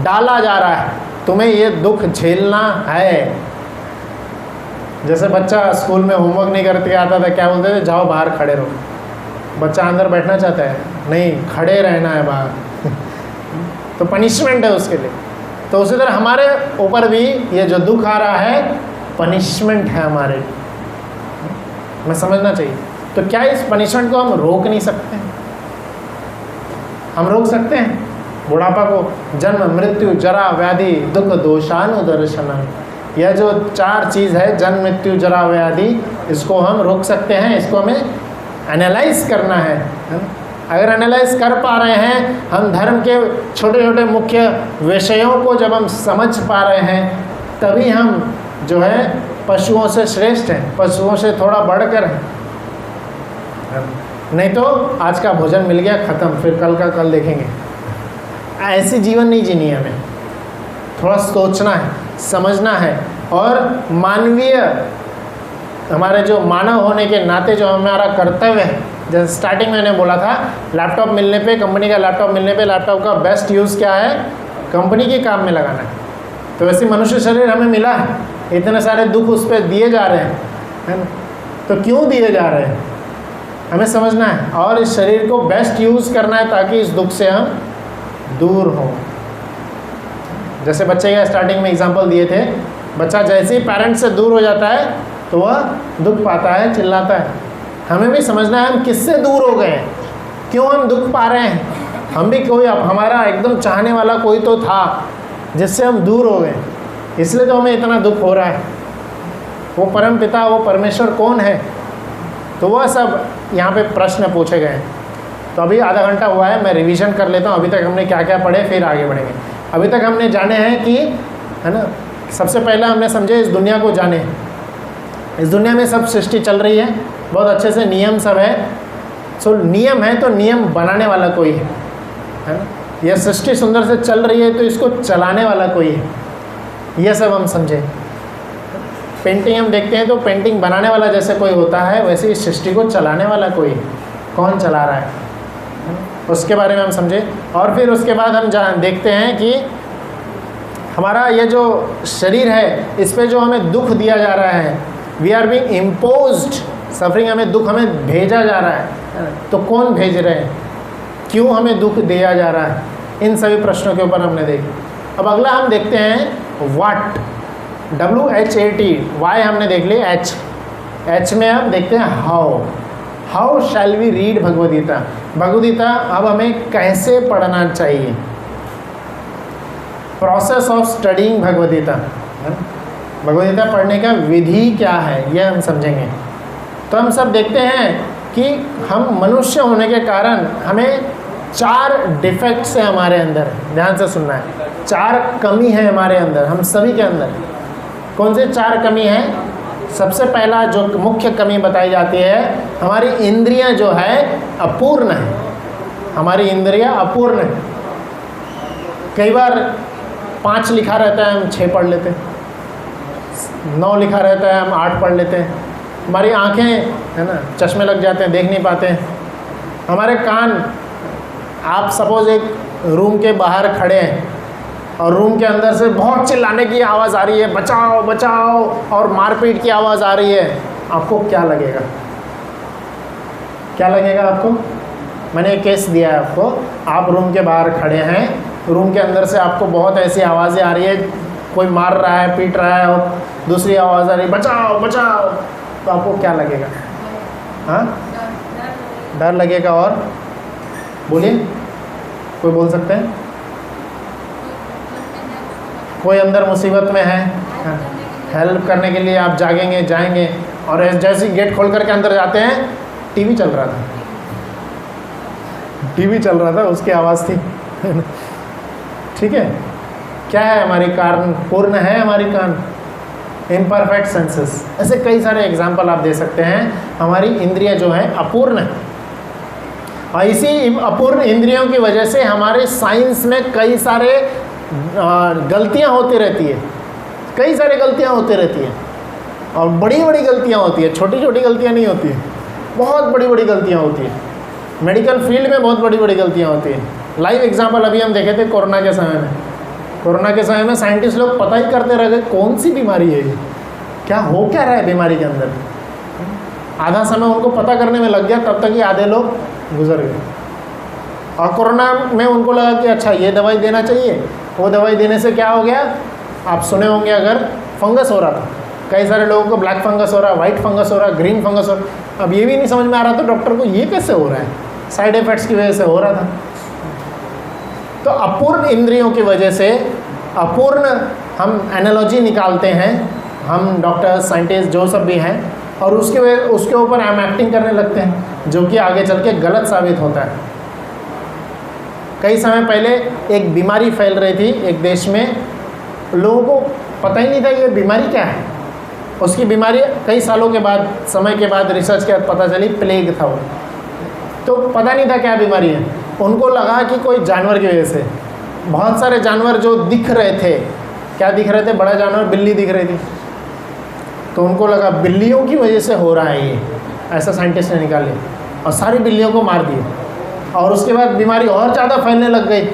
डाला जा रहा है, तुम्हें ये दुख झेलना है। जैसे बच्चा स्कूल में होमवर्क नहीं करके आता था, क्या बोलते थे, जाओ बाहर खड़े रहो। बच्चा अंदर बैठना चाहता है, नहीं, खड़े रहना है बाहर। तो पनिशमेंट है उसके लिए। तो उसी तरह हमारे ऊपर भी ये जो दुख आ रहा है पनिशमेंट है हमारे, हमें समझना चाहिए। तो क्या इस पनिशमेंट को हम रोक नहीं सकते? हम रोक सकते हैं बुढ़ापा को? जन्म, मृत्यु, जरा, व्याधि, दुख, दोषानुदर्शनम, यह जो 4 चीज़ है, जन्म, मृत्यु, जरा, व्याधि, इसको हम रोक सकते हैं। इसको हमें एनालाइज करना है। अगर एनालाइज कर पा रहे हैं, हम धर्म के छोटे छोटे मुख्य विषयों को जब हम समझ पा रहे हैं, तभी हम जो है पशुओं से श्रेष्ठ हैं, पशुओं से थोड़ा बढ़कर हैं। नहीं तो आज का भोजन मिल गया, ख़त्म, फिर कल का कल देखेंगे। ऐसी जीवन नहीं जीनी है हमें। थोड़ा सोचना है, समझना है, और मानवीय, हमारे जो मानव होने के नाते जो हमारा कर्तव्य है, जैसे स्टार्टिंग में मैंने बोला था, लैपटॉप मिलने पे, कंपनी का लैपटॉप मिलने पे, लैपटॉप का बेस्ट यूज़ क्या है? कंपनी के काम में लगाना है। तो वैसे मनुष्य शरीर हमें मिला है, इतने सारे दुख उस पर दिए जा रहे हैं, है ना। तो क्यों दिए जा रहे हैं हमें समझना है, और इस शरीर को बेस्ट यूज़ करना है ताकि इस दुख से हम दूर हों। जैसे बच्चे का स्टार्टिंग में एग्जाम्पल दिए थे, बच्चा जैसे ही पेरेंट्स से दूर हो जाता है तो वह दुख पाता है, चिल्लाता है। हमें भी समझना है हम किससे दूर हो गए हैं, क्यों हम दुख पा रहे हैं। हम भी कोई, अब हमारा एकदम चाहने वाला कोई तो था जिससे हम दूर हो गए, इसलिए तो हमें इतना दुख हो रहा है। वो परम पिता, वो परमेश्वर कौन है? तो वह सब यहाँ पे प्रश्न पूछे गए हैं। तो अभी आधा घंटा हुआ है, मैं रिवीजन कर लेता हूँ। अभी तक हमने क्या क्या पढ़े, फिर आगे बढ़ेंगे। अभी तक हमने जाने हैं कि, है ना, सबसे पहले हमने समझे इस दुनिया को जाने। इस दुनिया में सब सृष्टि चल रही है, बहुत अच्छे से नियम सब है। सो नियम है तो नियम बनाने वाला कोई है ना। यह सृष्टि सुंदर से चल रही है तो इसको चलाने वाला कोई है, यह सब हम समझे। पेंटिंग हम देखते हैं तो पेंटिंग बनाने वाला जैसे कोई होता है, वैसे इस सृष्टि को चलाने वाला कोई है। कौन चला रहा है, उसके बारे में हम समझे। और फिर उसके बाद हम देखते हैं कि हमारा ये जो शरीर है, इस पे जो हमें दुख दिया जा रहा है, we are being imposed suffering, हमें दुख हमें भेजा जा रहा है। तो कौन भेज रहे हैं, क्यों हमें दुख दिया जा रहा है, इन सभी प्रश्नों के ऊपर हमने देखा। अब अगला हम देखते हैं व्हाट, WHAT, वाई हमने देख ली, H में अब देखते हैं how shall we read Bhagavad Gita. Bhagavad Gita अब हमें कैसे पढ़ना चाहिए, process of studying Bhagavad Gita. Bhagavad Gita पढ़ने का विधि क्या है, यह हम समझेंगे। तो हम सब देखते हैं कि हम मनुष्य होने के कारण हमें 4 डिफेक्ट्स हैं हमारे अंदर, ध्यान से सुनना है। 4 कमी है हमारे अंदर, हम सभी के अंदर। कौन से 4 कमी हैं? सबसे पहला जो मुख्य कमी बताई जाती है, हमारी इंद्रियां जो है अपूर्ण है। हमारी इंद्रियां अपूर्ण है। कई बार 5 लिखा रहता है, हम 6 पढ़ लेते हैं। 9 लिखा रहता है, हम 8 पढ़ लेते हैं। हमारी आंखें है ना, चश्मे लग जाते हैं, देख नहीं पाते हैं। हमारे कान, आप सपोज एक रूम के बाहर खड़े हैं और रूम के अंदर से बहुत चिल्लाने की आवाज़ आ रही है, बचाओ बचाओ, और मारपीट की आवाज़ आ रही है, आपको क्या लगेगा? क्या लगेगा आपको? मैंने एक केस दिया है आपको। आप रूम के बाहर खड़े हैं, रूम के अंदर से आपको बहुत ऐसी आवाज़ें आ रही है, कोई मार रहा है, पीट रहा है, और दूसरी आवाज़ आ रही है, बचाओ बचाओ, तो आपको क्या लगेगा? हाँ, डर लगेगा। और बोलिए, कोई बोल सकते हैं? कोई अंदर मुसीबत में है, हेल्प करने के लिए आप जागेंगे, जाएंगे, और जैसे गेट खोल करके अंदर जाते हैं, टीवी चल रहा था, टीवी चल रहा था, उसकी आवाज़ थी। ठीक है, क्या है? हमारी कान पूर्ण है, हमारी कान इम्परफेक्ट सेंसेस। ऐसे कई सारे एग्जाम्पल आप दे सकते हैं। हमारी इंद्रियां जो है अपूर्ण है, और इसी अपूर्ण इंद्रियों की वजह से हमारे साइंस में कई सारे गलतियां होती रहती है। कई सारी गलतियां होती रहती हैं, और बड़ी बड़ी गलतियां होती है, छोटी छोटी गलतियां नहीं होती हैं, बहुत बड़ी बड़ी गलतियां होती हैं। मेडिकल फील्ड में बहुत बड़ी बड़ी गलतियां होती हैं। लाइव एग्जाम्पल अभी हम देखे थे कोरोना के समय में। कोरोना के समय में साइंटिस्ट लोग पता ही करते रह गए कौन सी बीमारी है ये, क्या हो क्या रहा है बीमारी के अंदर। आधा समय उनको पता करने में लग गया, तब तक ही आधे लोग गुजर गए। और कोरोना में उनको लगा कि अच्छा ये दवाई देना चाहिए, वो दवाई देने से क्या हो गया? आप सुने होंगे अगर, फंगस हो रहा था। कई सारे लोगों को ब्लैक फंगस हो रहा, वाइट फंगस हो रहा, ग्रीन फंगस हो रहा। अब ये भी नहीं समझ में आ रहा था डॉक्टर को ये कैसे हो रहा है, साइड इफ़ेक्ट्स की वजह से हो रहा था। तो अपूर्ण इंद्रियों की वजह से, अपूर्ण हम एनालॉजी निकालते हैं, हम डॉक्टर साइंटिस्ट जो सब भी हैं, और उसके ऊपर हम एक्टिंग करने लगते हैं, जो कि आगे चल के गलत साबित होता है। कई समय पहले एक बीमारी फैल रही थी एक देश में, लोगों को पता ही नहीं था ये बीमारी क्या है। उसकी बीमारी कई सालों के बाद, समय के बाद रिसर्च के बाद पता चली प्लेग था वो। तो पता नहीं था क्या बीमारी है। उनको लगा कि कोई जानवर की वजह से, बहुत सारे जानवर जो दिख रहे थे, क्या दिख रहे थे? बड़ा जानवर, बिल्ली दिख रही थी, तो उनको लगा बिल्लियों की वजह से हो रहा है ये, ऐसा साइंटिस्ट ने निकाल लिया, और सारी बिल्लियों को मार दिए। और उसके बाद बीमारी और ज़्यादा फैलने लग गई।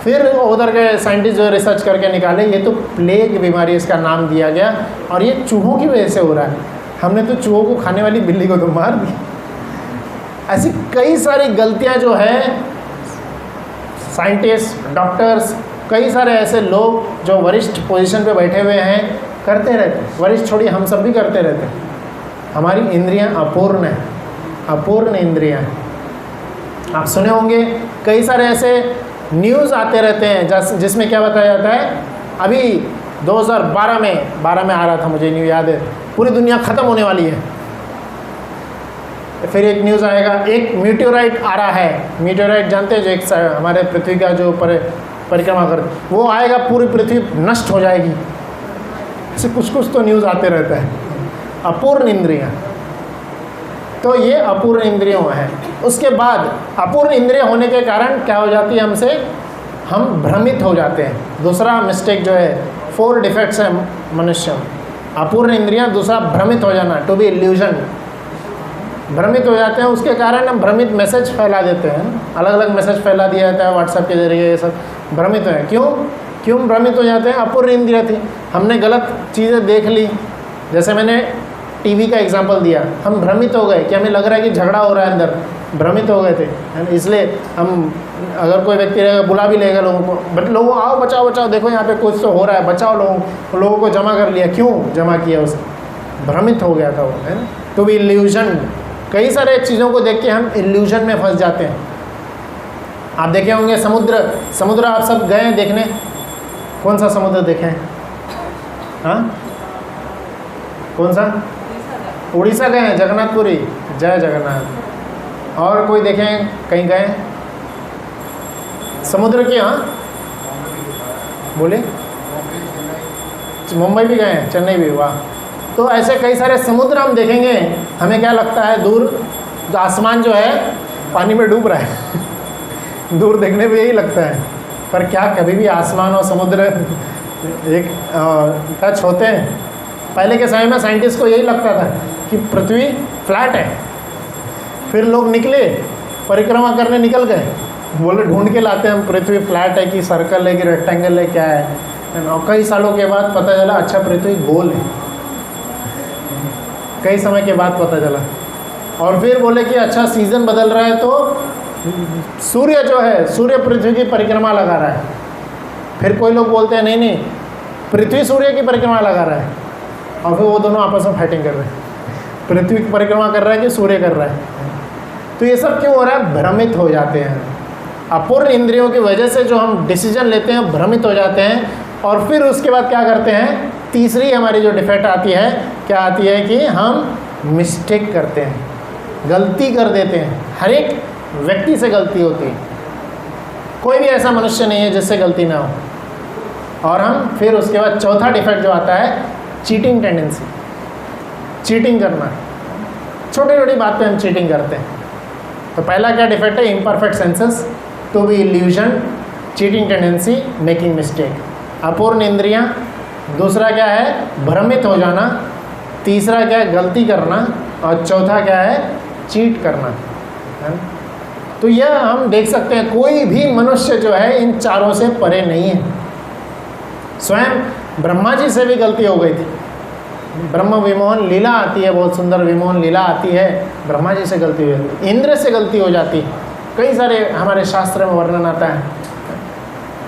फिर उधर के साइंटिस्ट जो रिसर्च करके निकाले, ये तो प्लेग बीमारी इसका नाम दिया गया, और ये चूहों की वजह से हो रहा है। हमने तो चूहों को खाने वाली बिल्ली को तो मार दी। ऐसी कई सारी गलतियां जो है साइंटिस्ट, डॉक्टर्स, कई सारे ऐसे लोग जो वरिष्ठ पोजीशन पे बैठे हुए हैं करते रहते हैं। वरिष्ठ छोड़िए, हम सब भी करते रहते हैं। हमारी इंद्रियां अपूर्ण हैं, अपूर्ण इंद्रियां हैं। आप सुने होंगे कई सारे ऐसे न्यूज़ आते रहते हैं जिसमें क्या बताया जाता है, अभी 2012 में आ रहा था, मुझे न्यूज़ याद है, पूरी दुनिया ख़त्म होने वाली है। फिर एक न्यूज़ आएगा, एक मीटियोराइट आ रहा है। मीटियोराइट जानते हैं, जो एक हमारे पृथ्वी का जो परिक्रमा कर, वो आएगा, पूरी पृथ्वी नष्ट हो जाएगी। ऐसे कुछ कुछ तो न्यूज़ आते रहता है। अपूर्ण इंद्रियां, तो ये अपूर्ण इंद्रियों है। उसके बाद अपूर्ण इंद्रिय होने के कारण क्या हो जाती है हमसे, हम भ्रमित हो जाते हैं। दूसरा मिस्टेक जो है, 4 डिफेक्ट्स है मनुष्य, अपूर्ण इंद्रियां, दूसरा भ्रमित हो जाना, टू बी इल्यूजन, भ्रमित हो जाते हैं। उसके कारण हम भ्रमित मैसेज फैला देते हैं, अलग अलग मैसेज फैला दिया जाता है व्हाट्सएप के जरिए, ये सब भ्रमित हैं। क्यों भ्रमित हो जाते हैं? अपूर्ण इंद्रिय थी, हमने गलत चीज़ें देख ली। जैसे मैंने टीवी का एग्जांपल दिया, हम भ्रमित हो गए कि हमें लग रहा है कि झगड़ा हो रहा है अंदर, भ्रमित हो गए थे। इसलिए हम, अगर कोई व्यक्ति रहेगा बुला भी लेगा लोगों को, बट लोगों आओ बचाओ बचाओ, देखो यहाँ पे कुछ तो हो रहा है, बचाओ लोगों को जमा कर लिया। क्यों जमा किया? उसे भ्रमित हो गया था वो, है ना। तो भी इल्यूजन, कई सारे चीज़ों को देख के हम इल्यूजन में फंस जाते हैं। आप देखे होंगे समुद्र आप सब गए हैं देखने, कौन सा समुद्र देखे हैं? हाँ, कौन सा? उड़ीसा गए हैं, जगन्नाथपुरी, जय जगन्नाथ। और कोई देखें कहीं गए समुद्र के? हाँ बोले, मुंबई भी गए हैं, चेन्नई भी, वाह। तो ऐसे कई सारे समुद्र हम देखेंगे, हमें क्या लगता है दूर आसमान जो है पानी में डूब रहा है दूर देखने में यही लगता है, पर क्या कभी भी आसमान और समुद्र एक टच होते हैं? पहले के समय में साइंटिस्ट को यही लगता था कि पृथ्वी फ्लैट है, फिर लोग निकले परिक्रमा करने, निकल गए, बोले ढूंढ के लाते हैं हम पृथ्वी फ्लैट है कि सर्कल है कि रेक्टेंगल है, क्या है। और कई सालों के बाद पता चला अच्छा पृथ्वी गोल है, कई समय के बाद पता चला। और फिर बोले कि अच्छा सीज़न बदल रहा है तो सूर्य जो है, सूर्य पृथ्वी की परिक्रमा लगा रहा है। फिर कोई लोग बोलते हैं नहीं नहीं, पृथ्वी सूर्य की परिक्रमा लगा रहा है, और फिर वो दोनों आपस में फाइटिंग कर रहे हैं, पृथ्वी की परिक्रमा कर रहा है कि सूर्य कर रहा है। तो ये सब क्यों हो रहा है? भ्रमित हो जाते हैं, अपूर्ण इंद्रियों की वजह से जो हम डिसीजन लेते हैं भ्रमित हो जाते हैं। और फिर उसके बाद क्या करते हैं? तीसरी हमारी जो डिफेक्ट आती है, क्या आती है कि हम मिस्टेक करते हैं, गलती कर देते हैं। हर एक व्यक्ति से गलती होती है, कोई भी ऐसा मनुष्य नहीं है जिससे गलती ना हो। और हम फिर उसके बाद चौथा डिफेक्ट जो आता है, चीटिंग टेंडेंसी, चीटिंग करना, छोटी छोटी बात पे हम चीटिंग करते हैं। तो पहला क्या डिफेक्ट है? Imperfect senses, to be illusion, cheating tendency, making mistake, अपूर्ण इंद्रियां। दूसरा क्या है? भ्रमित हो जाना। तीसरा क्या है? गलती करना। और चौथा क्या है? चीट करना, है? तो यह हम देख सकते हैं, कोई भी मनुष्य जो है इन चारों से परे नहीं है। स्वयं ब्रह्मा जी से भी गलती हो गई थी, ब्रह्म विमोहन लीला आती है, बहुत सुंदर विमोहन लीला आती है, ब्रह्मा जी से गलती हुई, इंद्र से गलती हो जाती है, कई सारे हमारे शास्त्र में वर्णन आता है।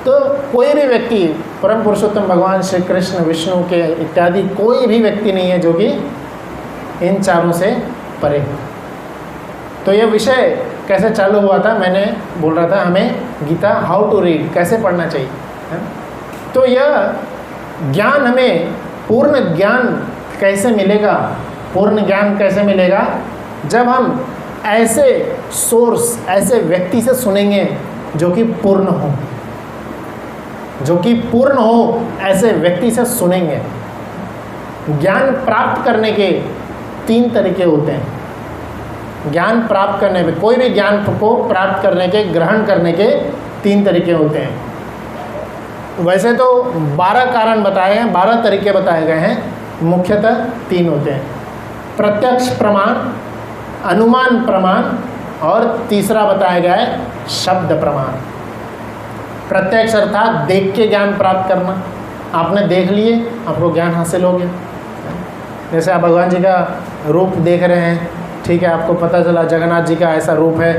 तो कोई भी व्यक्ति, परम पुरुषोत्तम भगवान श्री कृष्ण, विष्णु के इत्यादि कोई भी व्यक्ति नहीं है जो कि इन चारों से परे। तो यह विषय कैसे चालू हुआ था? मैंने बोल रहा था हमें गीता हाउ टू रीड, कैसे पढ़ना चाहिए, है? तो यह ज्ञान हमें, पूर्ण ज्ञान कैसे मिलेगा? पूर्ण ज्ञान कैसे मिलेगा? जब हम ऐसे सोर्स, ऐसे व्यक्ति से सुनेंगे जो कि पूर्ण हो, जो कि पूर्ण हो, ऐसे व्यक्ति से सुनेंगे। ज्ञान प्राप्त करने के 3 तरीके होते हैं। ज्ञान प्राप्त करने में, कोई भी ज्ञान को प्राप्त करने के, ग्रहण करने के 3 तरीके होते हैं। वैसे तो 12 कारण बताए हैं, 12 तरीके बताए गए हैं, मुख्यतः 3 होते हैं। प्रत्यक्ष प्रमाण, अनुमान प्रमाण, और तीसरा बताया गया है शब्द प्रमाण। प्रत्यक्ष अर्थात देख के ज्ञान प्राप्त करना, आपने देख लिए, आपको ज्ञान हासिल हो गया। जैसे आप भगवान जी का रूप देख रहे हैं, ठीक है, आपको पता चला जगन्नाथ जी का ऐसा रूप है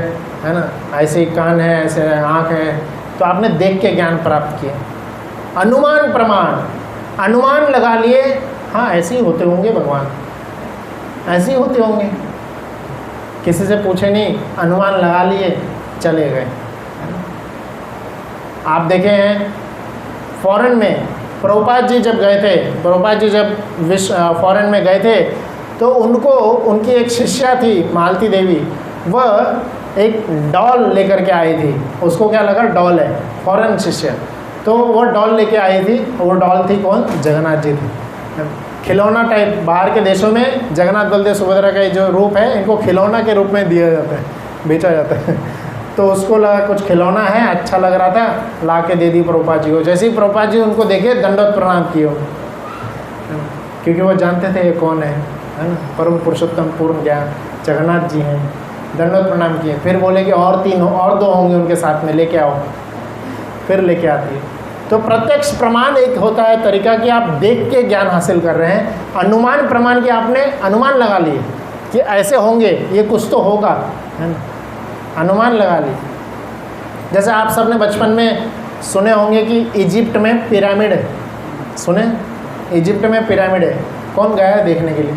ना, ऐसे कान है, ऐसे आँख है, तो आपने देख के ज्ञान प्राप्त किया। अनुमान प्रमाण, अनुमान लगा लिए, हाँ ऐसे ही होते होंगे भगवान, ऐसे ही होते होंगे, किसी से पूछे नहीं, अनुमान लगा लिए, चले गए। आप देखे हैं फॉरेन में प्रभुपाद जी जब गए थे, प्रभुपाद जी जब फॉरेन में गए थे, तो उनको, उनकी एक शिष्या थी मालती देवी, वह एक डॉल लेकर के आई थी। उसको क्या लगा डॉल है, फॉरेन शिष्या, तो वो डॉल लेके आई थी। वो डॉल थी कौन? जगन्नाथ जी थी। खिलौना टाइप, बाहर के देशों में जगन्नाथ बलदेव सुभद्रा का जो रूप है, इनको खिलौना के रूप में दिया जाता है, बेचा जाता है। तो उसको लगा कुछ खिलौना है, अच्छा लग रहा था, ला के दे दी प्रभुपाद जी को। जैसे ही प्रभुपाद जी उनको देखे, दंडवत प्रणाम किए, क्योंकि वो जानते थे ये कौन है ना, परम पुरुषोत्तम पूर्ण ज्ञान जगन्नाथ जी हैं। दंडवत प्रणाम किए, फिर बोले कि और 2 होंगे उनके साथ में, लेके आओ। फिर लेके आती है। तो प्रत्यक्ष प्रमाण एक होता है तरीका कि आप देख के ज्ञान हासिल कर रहे हैं। अनुमान प्रमाण की आपने अनुमान लगा लिए कि ऐसे होंगे, ये कुछ तो होगा, है ना, अनुमान लगा ली। जैसे आप सबने बचपन में सुने होंगे कि इजिप्ट में पिरामिड है, सुने? इजिप्ट में पिरामिड है, कौन गया है देखने के लिए?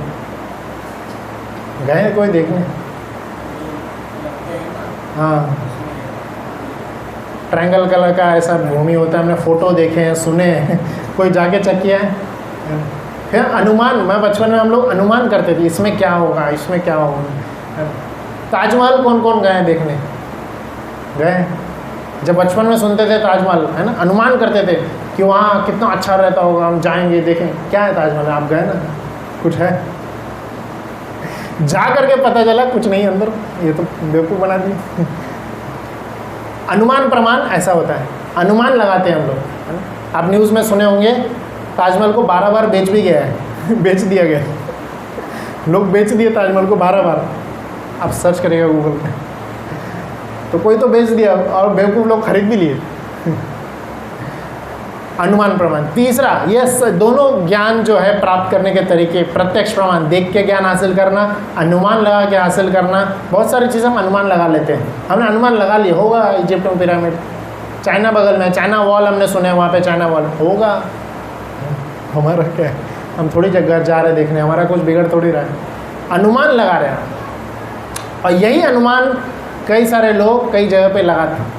गए कोई देखने? हाँ, ट्रायंगल कलर का ऐसा भूमि होता है, हमने फ़ोटो देखे हैं, सुने हैं, कोई जाके चेक किया है? फिर अनुमान, मैं बचपन में हम लोग अनुमान करते थे इसमें क्या होगा, इसमें क्या होगा। ताजमहल कौन कौन गए हैं देखने? गए? जब बचपन में सुनते थे ताजमहल, है ना, अनुमान करते थे कि वहाँ कितना अच्छा रहता होगा, हम जाएंगे देखें क्या है ताजमहल। आप गए ना, कुछ है? जा करके पता चला कुछ नहीं अंदर, ये तो बेवकूफ़ बना दी। अनुमान प्रमाण ऐसा होता है, अनुमान लगाते हैं हम लोग, है ना। आप न्यूज़ में सुने होंगे ताजमहल को 12 बार बेच भी गया है बेच दिया गया, लोग बेच दिए ताजमहल को 12 बार। आप सर्च करिएगा गूगल पे, तो कोई तो बेच दिया और बेवकूफ़ लोग खरीद भी लिए। अनुमान प्रमाण। तीसरा, ये दोनों ज्ञान जो है प्राप्त करने के तरीके, प्रत्यक्ष प्रमाण, देख के ज्ञान हासिल करना, अनुमान लगा के हासिल करना। बहुत सारी चीज़ें हम अनुमान लगा लेते हैं, हमने अनुमान लगा लिया होगा इजिप्ट में पिरामिड, चाइना बगल में, चाइना वॉल हमने सुने वहाँ पे चाइना वॉल होगा। हमारा क्या है, हम थोड़ी जगह जा रहे देखने, हमारा कुछ बिगड़ थोड़ी रहा है, अनुमान लगा रहे हैं। और यही अनुमान कई सारे लोग कई जगह पे लगाते हैं,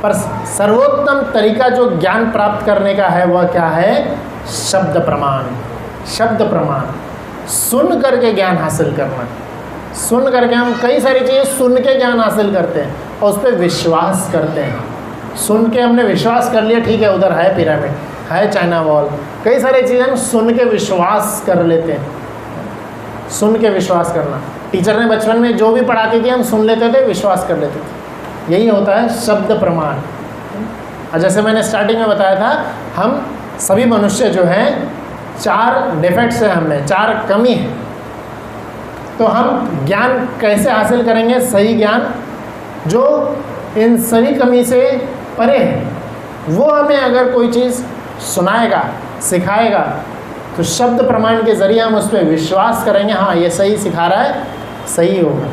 पर सर्वोत्तम तरीका जो ज्ञान प्राप्त करने का है वह क्या है? शब्द प्रमाण। शब्द प्रमाण, सुन करके ज्ञान हासिल करना। सुन करके हम कई सारी चीज़ें सुन के ज्ञान हासिल करते हैं और उस पर विश्वास करते हैं। सुन के हमने विश्वास कर लिया, ठीक है उधर है पिरामिड, है चाइना वॉल, कई सारी चीज़ें हम सुन के विश्वास कर लेते हैं। सुन के विश्वास करना, टीचर ने बचपन में जो भी पढ़ाती थी हम सुन लेते थे, विश्वास कर लेते थे, यही होता है शब्द प्रमाण। और जैसे मैंने स्टार्टिंग में बताया था, हम सभी मनुष्य जो हैं 4 डिफेक्ट्स हैं, हमें 4 कमी है। तो हम ज्ञान कैसे हासिल करेंगे? सही ज्ञान जो इन सभी कमी से परे है। वो हमें अगर कोई चीज़ सुनाएगा, सिखाएगा, तो शब्द प्रमाण के ज़रिए हम उस पर विश्वास करेंगे, हाँ ये सही सिखा रहा है, सही होगा,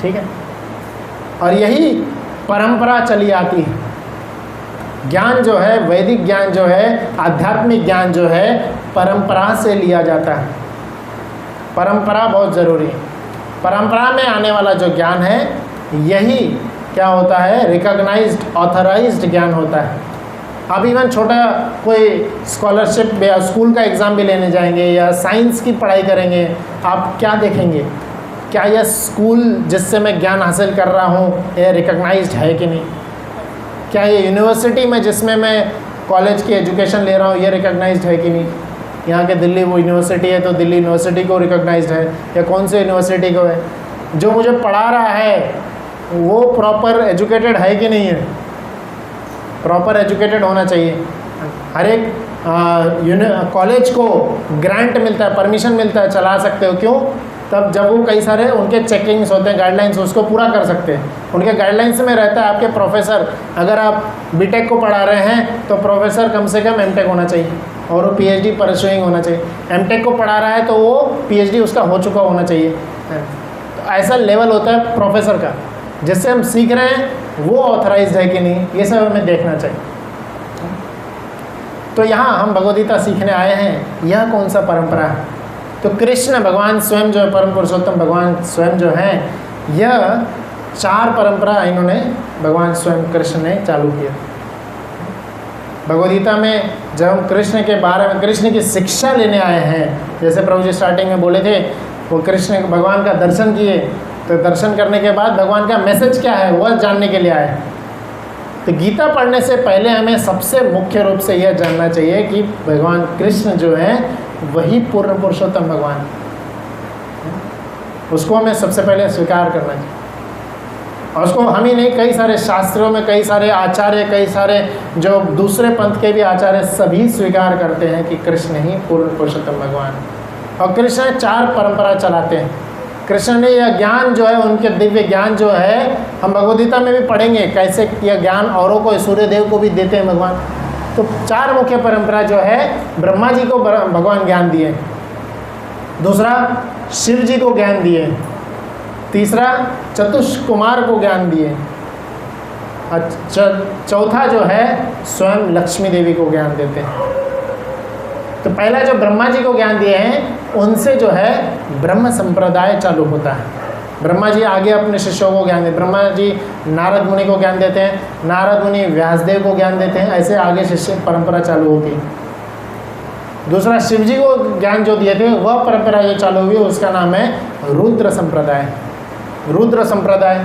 ठीक है। और यही परंपरा चली आती है। ज्ञान जो है, वैदिक ज्ञान जो है, आध्यात्मिक ज्ञान जो है, परंपरा से लिया जाता है। परंपरा बहुत ज़रूरी है। परंपरा में आने वाला जो ज्ञान है, यही क्या होता है? रिकॉग्नाइज्ड, ऑथराइज्ड ज्ञान होता है। आप इवन छोटा कोई स्कॉलरशिप या स्कूल का एग्ज़ाम भी लेने जाएंगे या साइंस की पढ़ाई करेंगे, आप क्या देखेंगे? क्या यह स्कूल जिससे मैं ज्ञान हासिल कर रहा हूँ यह रिकॉग्नाइज्ड है कि नहीं? क्या ये यूनिवर्सिटी में जिसमें मैं कॉलेज की एजुकेशन ले रहा हूँ ये रिकॉग्नाइज्ड है कि नहीं? यहाँ के दिल्ली वो यूनिवर्सिटी है तो दिल्ली यूनिवर्सिटी को रिकॉग्नाइज्ड है, या कौन से यूनिवर्सिटी को है? जो मुझे पढ़ा रहा है वो प्रॉपर एजुकेटेड है कि नहीं है? प्रॉपर एजुकेटेड होना चाहिए। हर एक कॉलेज को ग्रांट मिलता है, परमिशन मिलता है, चला सकते हो। क्यों? तब जब वो कई सारे उनके चेकिंग्स होते हैं, गाइडलाइंस, उसको पूरा कर सकते हैं। उनके गाइडलाइंस में रहता है आपके प्रोफेसर, अगर आप बीटेक को पढ़ा रहे हैं तो प्रोफेसर कम से कम एमटेक होना चाहिए और वो पीएचडी परसुइंग होना चाहिए। एमटेक को पढ़ा रहा है तो वो पीएचडी उसका हो चुका होना चाहिए। तो ऐसा लेवल होता है प्रोफेसर का, जिससे हम सीख रहे हैं वो ऑथराइज्ड है कि नहीं, ये सब हमें देखना चाहिए। तो यहाँ हम भगवद गीता सीखने आए हैं, यह कौन सा परंपरा है? तो कृष्ण भगवान स्वयं जो है, परम पुरुषोत्तम भगवान स्वयं जो हैं, यह 4 परंपरा इन्होंने भगवान स्वयं कृष्ण ने चालू किया। भगवद गीता में जब हम कृष्ण के बारे में, कृष्ण की शिक्षा लेने आए हैं, जैसे प्रभु जी स्टार्टिंग में बोले थे, वो कृष्ण भगवान का दर्शन किए, तो दर्शन करने के बाद भगवान का मैसेज क्या है वह जानने के लिए आए। तो गीता पढ़ने से पहले हमें सबसे मुख्य रूप से यह जानना चाहिए कि भगवान कृष्ण जो हैं वही पूर्ण पुरुषोत्तम भगवान, उसको हमें सबसे पहले स्वीकार करना चाहिए। और उसको हम ही नहीं, कई सारे शास्त्रों में कई सारे आचार्य, कई सारे जो दूसरे पंथ के भी आचार्य सभी स्वीकार करते हैं कि कृष्ण ही पूर्ण पुरुषोत्तम भगवान। और कृष्ण 4 परंपरा चलाते हैं। कृष्ण ने यह ज्ञान जो है, उनके दिव्य ज्ञान जो है, हम भगवद गीता में भी पढ़ेंगे कैसे यह ज्ञान औरों को, सूर्यदेव को भी देते हैं भगवान। तो 4 मुख्य परंपरा जो है, ब्रह्मा जी को भगवान ज्ञान दिए, दूसरा शिव जी को ज्ञान दिए, तीसरा चतुष्कुमार को ज्ञान दिए, और चौथा जो है स्वयं लक्ष्मी देवी को ज्ञान देते हैं। तो पहला जो ब्रह्मा जी को ज्ञान दिए हैं, उनसे जो है ब्रह्म संप्रदाय चालू होता है। ब्रह्मा जी आगे अपने शिष्यों को ज्ञान देते, ब्रह्मा जी नारद मुनि को ज्ञान देते हैं, नारद मुनि व्यासदेव को ज्ञान देते हैं, ऐसे आगे शिष्य परंपरा चालू होती है। दूसरा शिव जी को ज्ञान जो दिए थे वह परंपरा जो चालू हुई उसका नाम है रुद्र संप्रदाय, रुद्र संप्रदाय।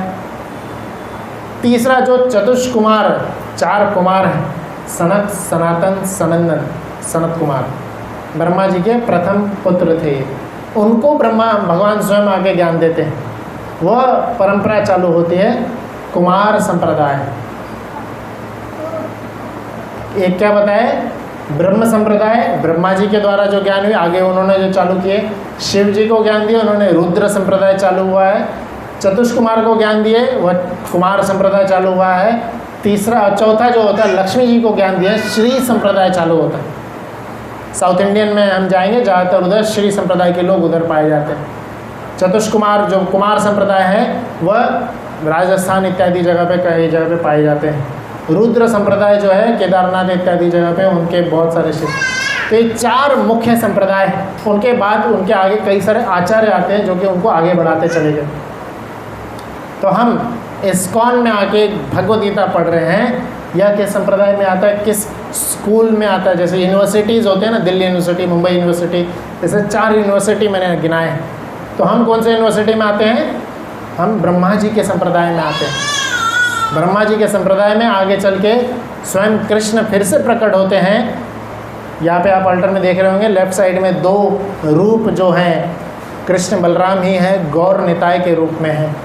तीसरा जो चतुष्कुमार, 4 कुमार हैं, सनत, सनातन, सनंदन, सनत कुमार, ब्रह्मा जी के प्रथम पुत्र थे, उनको ब्रह्मा भगवान स्वयं आगे ज्ञान देते हैं, वह परंपरा चालू होती है कुमार संप्रदाय। एक क्या बताए, ब्रह्म संप्रदाय, ब्रह्मा जी के द्वारा जो ज्ञान हुई आगे उन्होंने जो चालू किए, शिव जी को ज्ञान दिया उन्होंने रुद्र संप्रदाय चालू हुआ है, चतुष्कुमार को ज्ञान दिए वह कुमार संप्रदाय चालू हुआ है, तीसरा चौथा जो होता है लक्ष्मी जी को ज्ञान दिया श्री संप्रदाय चालू होता है। साउथ इंडियन में हम जाएंगे ज़्यादातर उधर श्री संप्रदाय के लोग उधर पाए जाते हैं। चतुष्कुमार जो कुमार संप्रदाय है वह राजस्थान इत्यादि जगह पे, कई जगह पे पाए जाते हैं। रुद्र संप्रदाय जो है केदारनाथ इत्यादि जगह पे उनके बहुत सारे शिष्य। तो ये 4 मुख्य संप्रदाय हैं। उनके बाद उनके आगे कई सारे आचार्य आते हैं जो कि उनको आगे बढ़ाते चले गए। तो हम इस्कॉन में आके भगवद गीता पढ़ रहे हैं, यह किस संप्रदाय में आता है, किस स्कूल में आता है। जैसे यूनिवर्सिटीज़ होते हैं ना, दिल्ली यूनिवर्सिटी, मुंबई यूनिवर्सिटी, जैसे 4 यूनिवर्सिटी मैंने गिनाए हैं। तो हम कौन से यूनिवर्सिटी में आते हैं, हम ब्रह्मा जी के संप्रदाय में आते हैं। ब्रह्मा जी के संप्रदाय में आगे चल के स्वयं कृष्ण फिर से प्रकट होते हैं। यहाँ पे आप अल्टर में देख रहे होंगे लेफ्ट साइड में 2 रूप जो हैं, कृष्ण बलराम ही हैं, गौर निताय के रूप में हैं।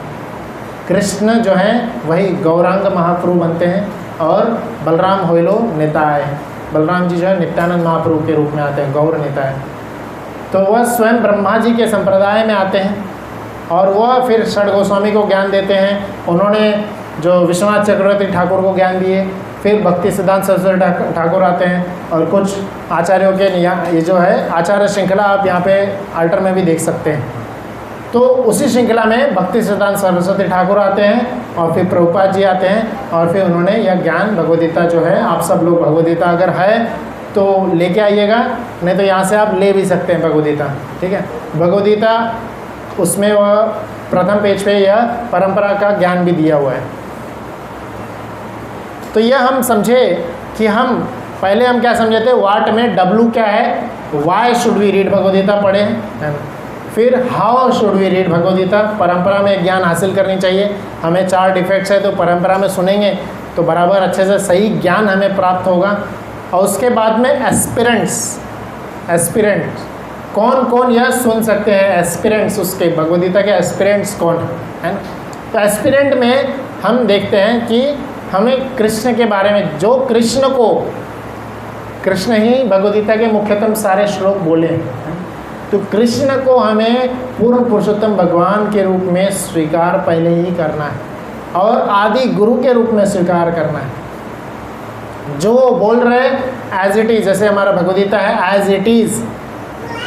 कृष्ण जो हैं वही गौरांग महाप्रभु बनते हैं और बलराम होइलो निताय, बलराम जी जो है नित्यानंद महाप्रभु के रूप में आते हैं, गौर निताय। तो वह स्वयं ब्रह्मा जी के संप्रदाय में आते हैं और वह फिर षड गोस्वामी को ज्ञान देते हैं। उन्होंने जो विश्वनाथ चक्रवर्ती ठाकुर को ज्ञान दिए, फिर भक्ति सिद्धांत सरस्वती ठाकुर आते हैं और कुछ आचार्यों के ये जो है आचार्य श्रृंखला आप यहाँ पे अल्टर में भी देख सकते हैं। तो उसी श्रृंखला में भक्ति सिद्धांत सरस्वती ठाकुर आते हैं और फिर प्रभुपाद जी आते हैं और फिर उन्होंने यह ज्ञान भगवद गीता जो है, आप सब लोग भगवद गीता अगर है तो लेके आइएगा, नहीं तो यहाँ से आप ले भी सकते हैं भगवद गीता, ठीक है। भगवद गीता उसमें वह प्रथम पेज पे यह परंपरा का ज्ञान भी दिया हुआ है। तो यह हम समझे कि हम पहले हम क्या समझे थे, वाट में W क्या है, why should we read Bhagavad Gita पढ़े हैं। फिर how should we read Bhagavad Gita, परंपरा में ज्ञान हासिल करनी चाहिए। हमें 4 डिफेक्ट्स है तो परंपरा में सुनेंगे तो बराबर अच्छे से सही ज्ञान हमें प्राप्त होगा। और उसके बाद में एस्पिरेंट कौन कौन यह सुन सकते हैं, एस्पिरेंट्स उसके भगवद गीता के एस्पिरेंट्स कौन है ना। तो एस्पिरेंट में हम देखते हैं कि हमें कृष्ण के बारे में, जो कृष्ण को, कृष्ण ही भगवद गीता के मुख्यतम सारे श्लोक बोले हैं, तो कृष्ण को हमें पूर्ण पुरुषोत्तम भगवान के रूप में स्वीकार पहले ही करना है और आदि गुरु के रूप में स्वीकार करना है। जो बोल रहे एज इट इज़, जैसे हमारा भगवद गीता है as it is.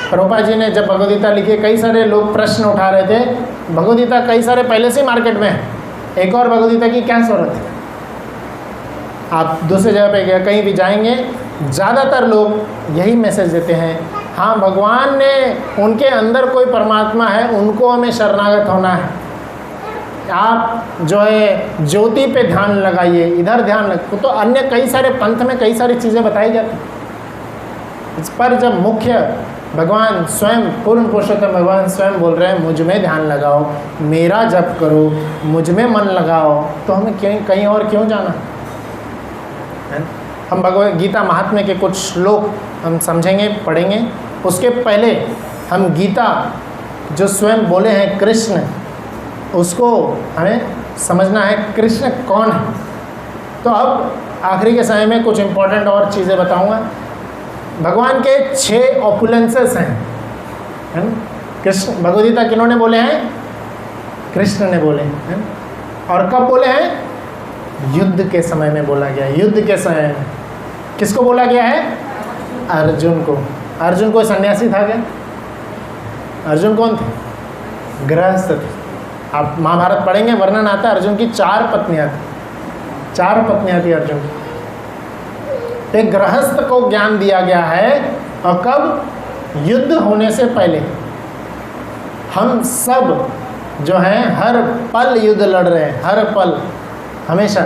Prabhupada ji ने जब भगवद गीता लिखी, कई सारे लोग प्रश्न उठा रहे थे, भगवद गीता कई सारे पहले से मार्केट में है, एक और भगवद गीता की क्या जरूरत है। आप दूसरे जगह पे कहीं भी जाएंगे, ज़्यादातर लोग यही मैसेज देते हैं, हाँ भगवान ने, उनके अंदर कोई परमात्मा है, उनको हमें शरणागत होना है। आप जो है ज्योति पे ध्यान लगाइए, इधर ध्यान लग, तो अन्य कई सारे पंथ में कई सारी चीज़ें बताई जाती हैं। इस पर जब मुख्य भगवान स्वयं, पूर्ण पुरुषोत्तम भगवान स्वयं बोल रहे हैं मुझ में ध्यान लगाओ, मेरा जप करो, मुझ में मन लगाओ, तो हमें कहीं और क्यों जाना है। हम भगवद गीता महात्म्य के कुछ श्लोक हम समझेंगे, पढ़ेंगे। उसके पहले हम गीता जो स्वयं बोले हैं कृष्ण, उसको हमें समझना है कृष्ण कौन है। तो अब आखिरी के समय में कुछ इम्पोर्टेंट और चीज़ें बताऊंगा। भगवान के 6 ऑपुलेंसेस हैं, है ना। कृष्ण, भगवद गीता किन्होंने बोले हैं, कृष्ण ने बोले हैं। और कब बोले हैं, युद्ध के समय में बोला गया है। युद्ध के समय में किसको बोला गया है, अर्जुन को। अर्जुन कोई सन्यासी था क्या, अर्जुन कौन थे, गृहस्थ थे। आप महाभारत पढ़ेंगे, वर्णन आता है अर्जुन की 4 पत्नियां थी, 4 पत्नियां थी अर्जुन की। एक गृहस्थ को ज्ञान दिया गया है, और कब, युद्ध होने से पहले। हम सब जो हैं हर पल युद्ध लड़ रहे हैं, हर पल, हमेशा।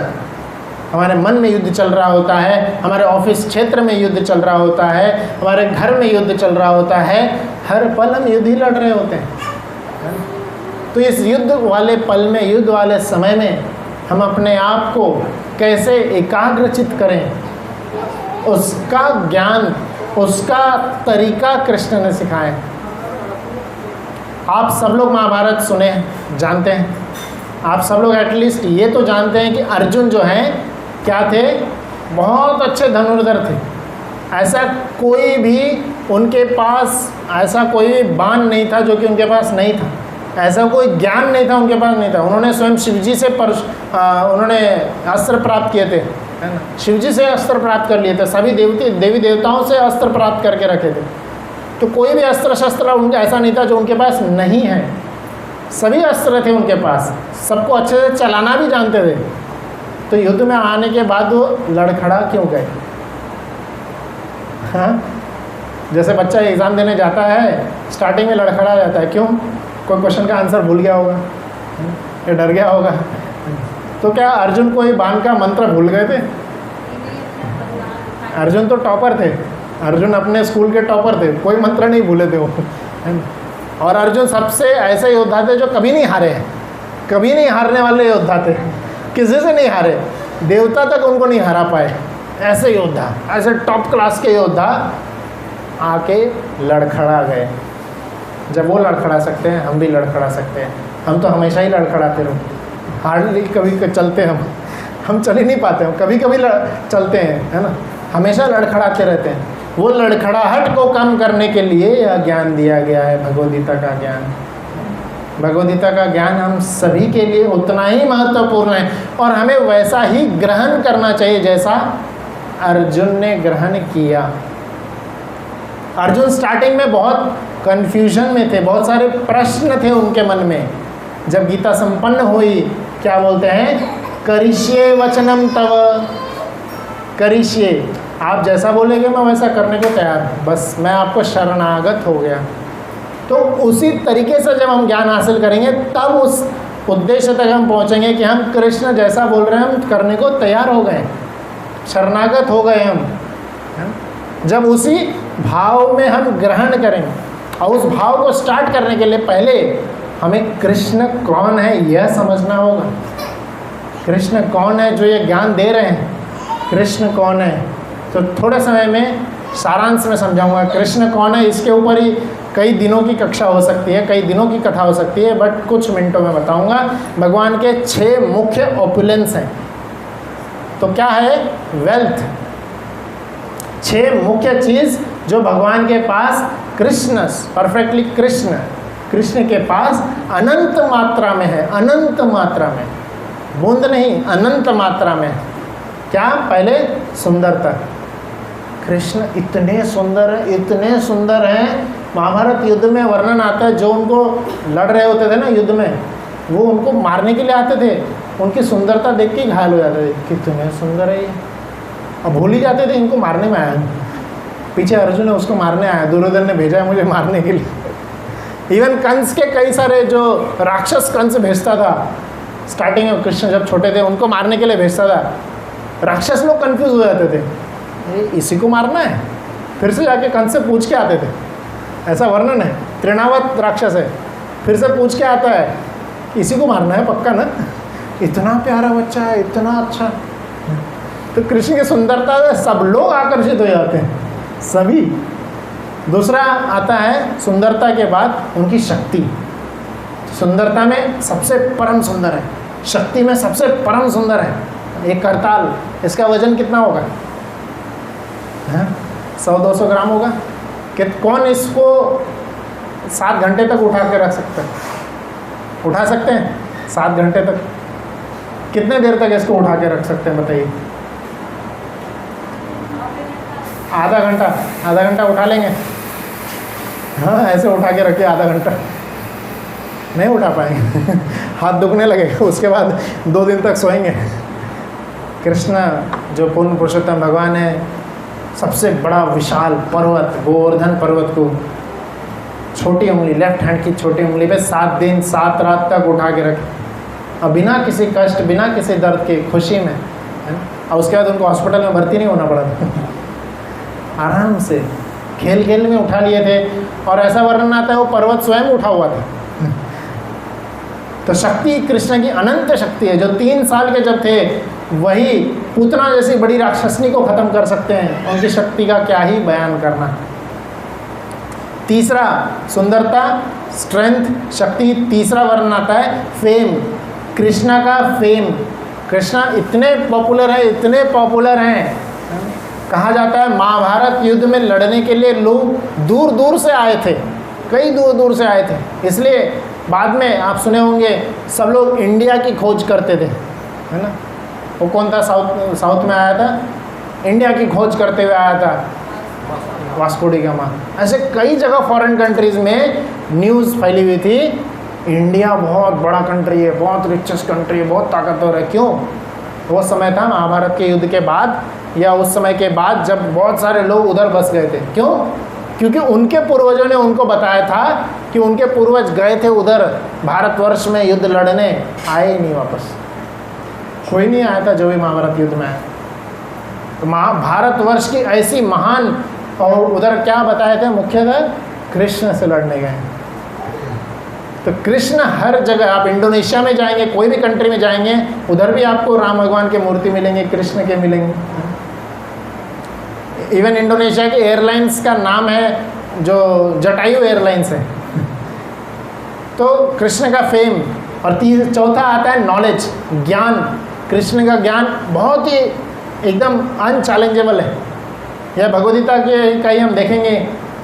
हमारे मन में युद्ध चल रहा होता है, हमारे ऑफिस क्षेत्र में युद्ध चल रहा होता है, हमारे घर में युद्ध चल रहा होता है, हर पल हम युद्ध ही लड़ रहे होते हैं। तो इस युद्ध वाले पल में, युद्ध वाले समय में हम अपने आप को कैसे एकाग्रचित करें, उसका ज्ञान, उसका तरीका कृष्ण ने सिखाया। आप सब लोग महाभारत सुने हैं, जानते हैं। आप सब लोग एटलीस्ट ये तो जानते हैं कि अर्जुन जो हैं क्या थे, बहुत अच्छे धनुर्धर थे। ऐसा कोई भी उनके पास, ऐसा कोई भी बाण नहीं था जो कि उनके पास नहीं था, ऐसा कोई ज्ञान नहीं था उनके पास नहीं था। उन्होंने स्वयं शिवजी से उन्होंने अस्त्र प्राप्त किए थे, है ना, शिवजी से अस्त्र प्राप्त कर लिए थे, सभी देवी देवताओं से अस्त्र प्राप्त करके रखे थे। तो कोई भी अस्त्र शस्त्र उनका ऐसा नहीं था जो उनके पास नहीं है, सभी अस्त्र थे उनके पास, सबको अच्छे से चलाना भी जानते थे। तो युद्ध में आने के बाद वो लड़खड़ा क्यों गए? हाँ, जैसे बच्चा एग्ज़ाम देने जाता है, स्टार्टिंग में लड़खड़ा जाता है, क्यों? कोई क्वेश्चन का आंसर भूल गया होगा या डर गया होगा। तो क्या अर्जुन कोई बाण का मंत्र भूल गए थे? अर्जुन तो टॉपर थे, अर्जुन अपने स्कूल के टॉपर थे, कोई मंत्र नहीं भूले थे वो। और अर्जुन सबसे ऐसे योद्धा थे जो कभी नहीं हारे हैं, कभी नहीं हारने वाले योद्धा थे, किसी से नहीं हारे, देवता तक उनको नहीं हरा पाए। ऐसे योद्धा, ऐसे टॉप क्लास के योद्धा आके लड़खड़ा गए। जब वो लड़खड़ा सकते हैं, हम भी लड़खड़ा सकते हैं। हम तो हमेशा ही लड़खड़ाते रहो, हार्डली कभी चलते हम चल ही नहीं पाते, हम कभी कभी चलते हैं, है ना, हमेशा लड़खड़ाते रहते हैं। वो लड़खड़ाहट को कम करने के लिए यह ज्ञान दिया गया है, भगवद्गीता का ज्ञान। भगवद्गीता का ज्ञान हम सभी के लिए उतना ही महत्वपूर्ण है और हमें वैसा ही ग्रहण करना चाहिए जैसा अर्जुन ने ग्रहण किया। अर्जुन स्टार्टिंग में बहुत कन्फ्यूजन में थे, बहुत सारे प्रश्न थे उनके मन में। जब गीता संपन्न हुई, क्या बोलते हैं, करिष्ये वचनम तव, करिष्ये, आप जैसा बोलेंगे मैं वैसा करने को तैयार हूँ, बस मैं आपको शरणागत हो गया। तो उसी तरीके से जब हम ज्ञान हासिल करेंगे तब उस उद्देश्य तक हम पहुँचेंगे कि हम कृष्ण जैसा बोल रहे हैं, हम करने को तैयार हो गए, शरणागत हो गए हम। जब उसी भाव में हम ग्रहण करेंगे, और उस भाव को स्टार्ट करने के लिए पहले हमें कृष्ण कौन है यह समझना होगा। कृष्ण कौन है जो ये ज्ञान दे रहे हैं, कृष्ण कौन है। तो थोड़े समय में सारांश में समझाऊंगा कृष्ण कौन है। इसके ऊपर ही कई दिनों की कक्षा हो सकती है, कई दिनों की कथा हो सकती है, बट कुछ मिनटों में बताऊंगा। भगवान के 6 मुख्य ओपुलेंस हैं। तो क्या है? वेल्थ, 6 मुख्य चीज़ जो भगवान के पास कृष्ण, परफेक्टली कृष्ण के पास अनंत मात्रा में है, अनंत मात्रा में, बूंद नहीं, अनंत मात्रा में। क्या? पहले सुंदरता। कृष्ण इतने सुंदर हैं, इतने सुंदर हैं। महाभारत युद्ध में वर्णन आता है, जो उनको लड़ रहे होते थे ना युद्ध में, वो उनको मारने के लिए आते थे, उनकी सुंदरता देख के घायल हो जाते थे, कितने सुंदर है ये। अब भूल ही जाते थे इनको मारने में आया, पीछे अर्जुन है उसको मारने आया, दुर्योधन ने भेजा है मुझे मारने के लिए। इवन कंस के कई सारे जो राक्षस कंस भेजता था, स्टार्टिंग में कृष्ण जब छोटे थे उनको मारने के लिए भेजता था, राक्षस लोग कंफ्यूज हो जाते थे, इसी को मारना है, फिर से जाके कंस से पूछ के आते थे। ऐसा वर्णन है, तृणावत राक्षस है, फिर से पूछ के आता है, इसी को मारना है पक्का ना, इतना प्यारा बच्चा है, इतना अच्छा। तो कृष्ण की सुंदरता से सब लोग आकर्षित हो जाते हैं, सभी। दूसरा आता है सुंदरता के बाद उनकी शक्ति। सुंदरता में सबसे परम सुंदर है, शक्ति में सबसे परम सुंदर है। एक करताल, इसका वजन कितना होगा? 100-200 ग्राम होगा। कि कौन इसको 7 घंटे तक उठा के रख सकता है? उठा सकते हैं 7 घंटे तक? कितने देर तक इसको उठा के रख सकते हैं बताइए? आधा घंटा उठा लेंगे। हाँ, ऐसे उठा के रखिए आधा घंटा, नहीं उठा पाएंगे हाथ दुखने लगेगा, उसके बाद 2 दिन तक सोएंगे। कृष्ण जो पूर्ण पुरुषोत्तम भगवान है, सबसे बड़ा विशाल पर्वत गोवर्धन पर्वत को छोटी उंगली, लेफ्ट हैंड की छोटी उंगली पे 7 दिन 7 रात तक उठा के रखे, और बिना किसी कष्ट, बिना किसी दर्द की खुशी में, है ना। और उसके बाद उनको हॉस्पिटल में भर्ती नहीं होना पड़ा था। आराम से खेल खेल में उठा लिए थे, और ऐसा वर्णन आता है वो पर्वत स्वयं उठा हुआ था। तो शक्ति कृष्ण की अनंत शक्ति है, जो 3 साल के जब थे वही पूतना जैसी बड़ी राक्षसनी को खत्म कर सकते हैं। उनकी शक्ति का क्या ही बयान करना। तीसरा सुंदरता, स्ट्रेंथ, शक्ति। तीसरा वर्णन आता है फेम, कृष्णा का फेम। कृष्णा इतने पॉपुलर है, इतने पॉपुलर हैं, कहा जाता है महाभारत युद्ध में लड़ने के लिए लोग दूर दूर से आए थे, कई दूर दूर से आए थे। इसलिए बाद में आप सुने होंगे सब लोग इंडिया की खोज करते थे, है ना। वो कौन था, साउथ में आया था, इंडिया की खोज करते हुए आया था, वास्को डी गामा। ऐसे कई जगह फॉरेन कंट्रीज़ में न्यूज़ फैली हुई थी, इंडिया बहुत बड़ा कंट्री है, बहुत रिचेस्ट कंट्री है, बहुत ताकतवर है। क्यों? वो समय था महाभारत के युद्ध के बाद, या उस समय के बाद जब बहुत सारे लोग उधर बस गए थे। क्यों? क्योंकि उनके पूर्वजों ने उनको बताया था कि उनके पूर्वज गए थे उधर भारतवर्ष में युद्ध लड़ने, आए ही नहीं वापस। कोई नहीं आया था जो भी महाभारत युद्ध में आया। तो भारतवर्ष की ऐसी महान, और उधर क्या बताए थे, मुख्यतः कृष्ण से लड़ने गए। तो कृष्ण हर जगह, आप इंडोनेशिया में जाएंगे, कोई भी कंट्री में जाएंगे, उधर भी आपको राम भगवान के मूर्ति मिलेंगे, कृष्ण के मिलेंगे। इवन इंडोनेशिया के एयरलाइंस का नाम है जो जटायु एयरलाइंस है। तो कृष्ण का फेम। और चौथा आता है नॉलेज, ज्ञान। कृष्ण का ज्ञान बहुत ही एकदम अनचैलेंजेबल है। यह भगवद्गीता के कहीं हम देखेंगे,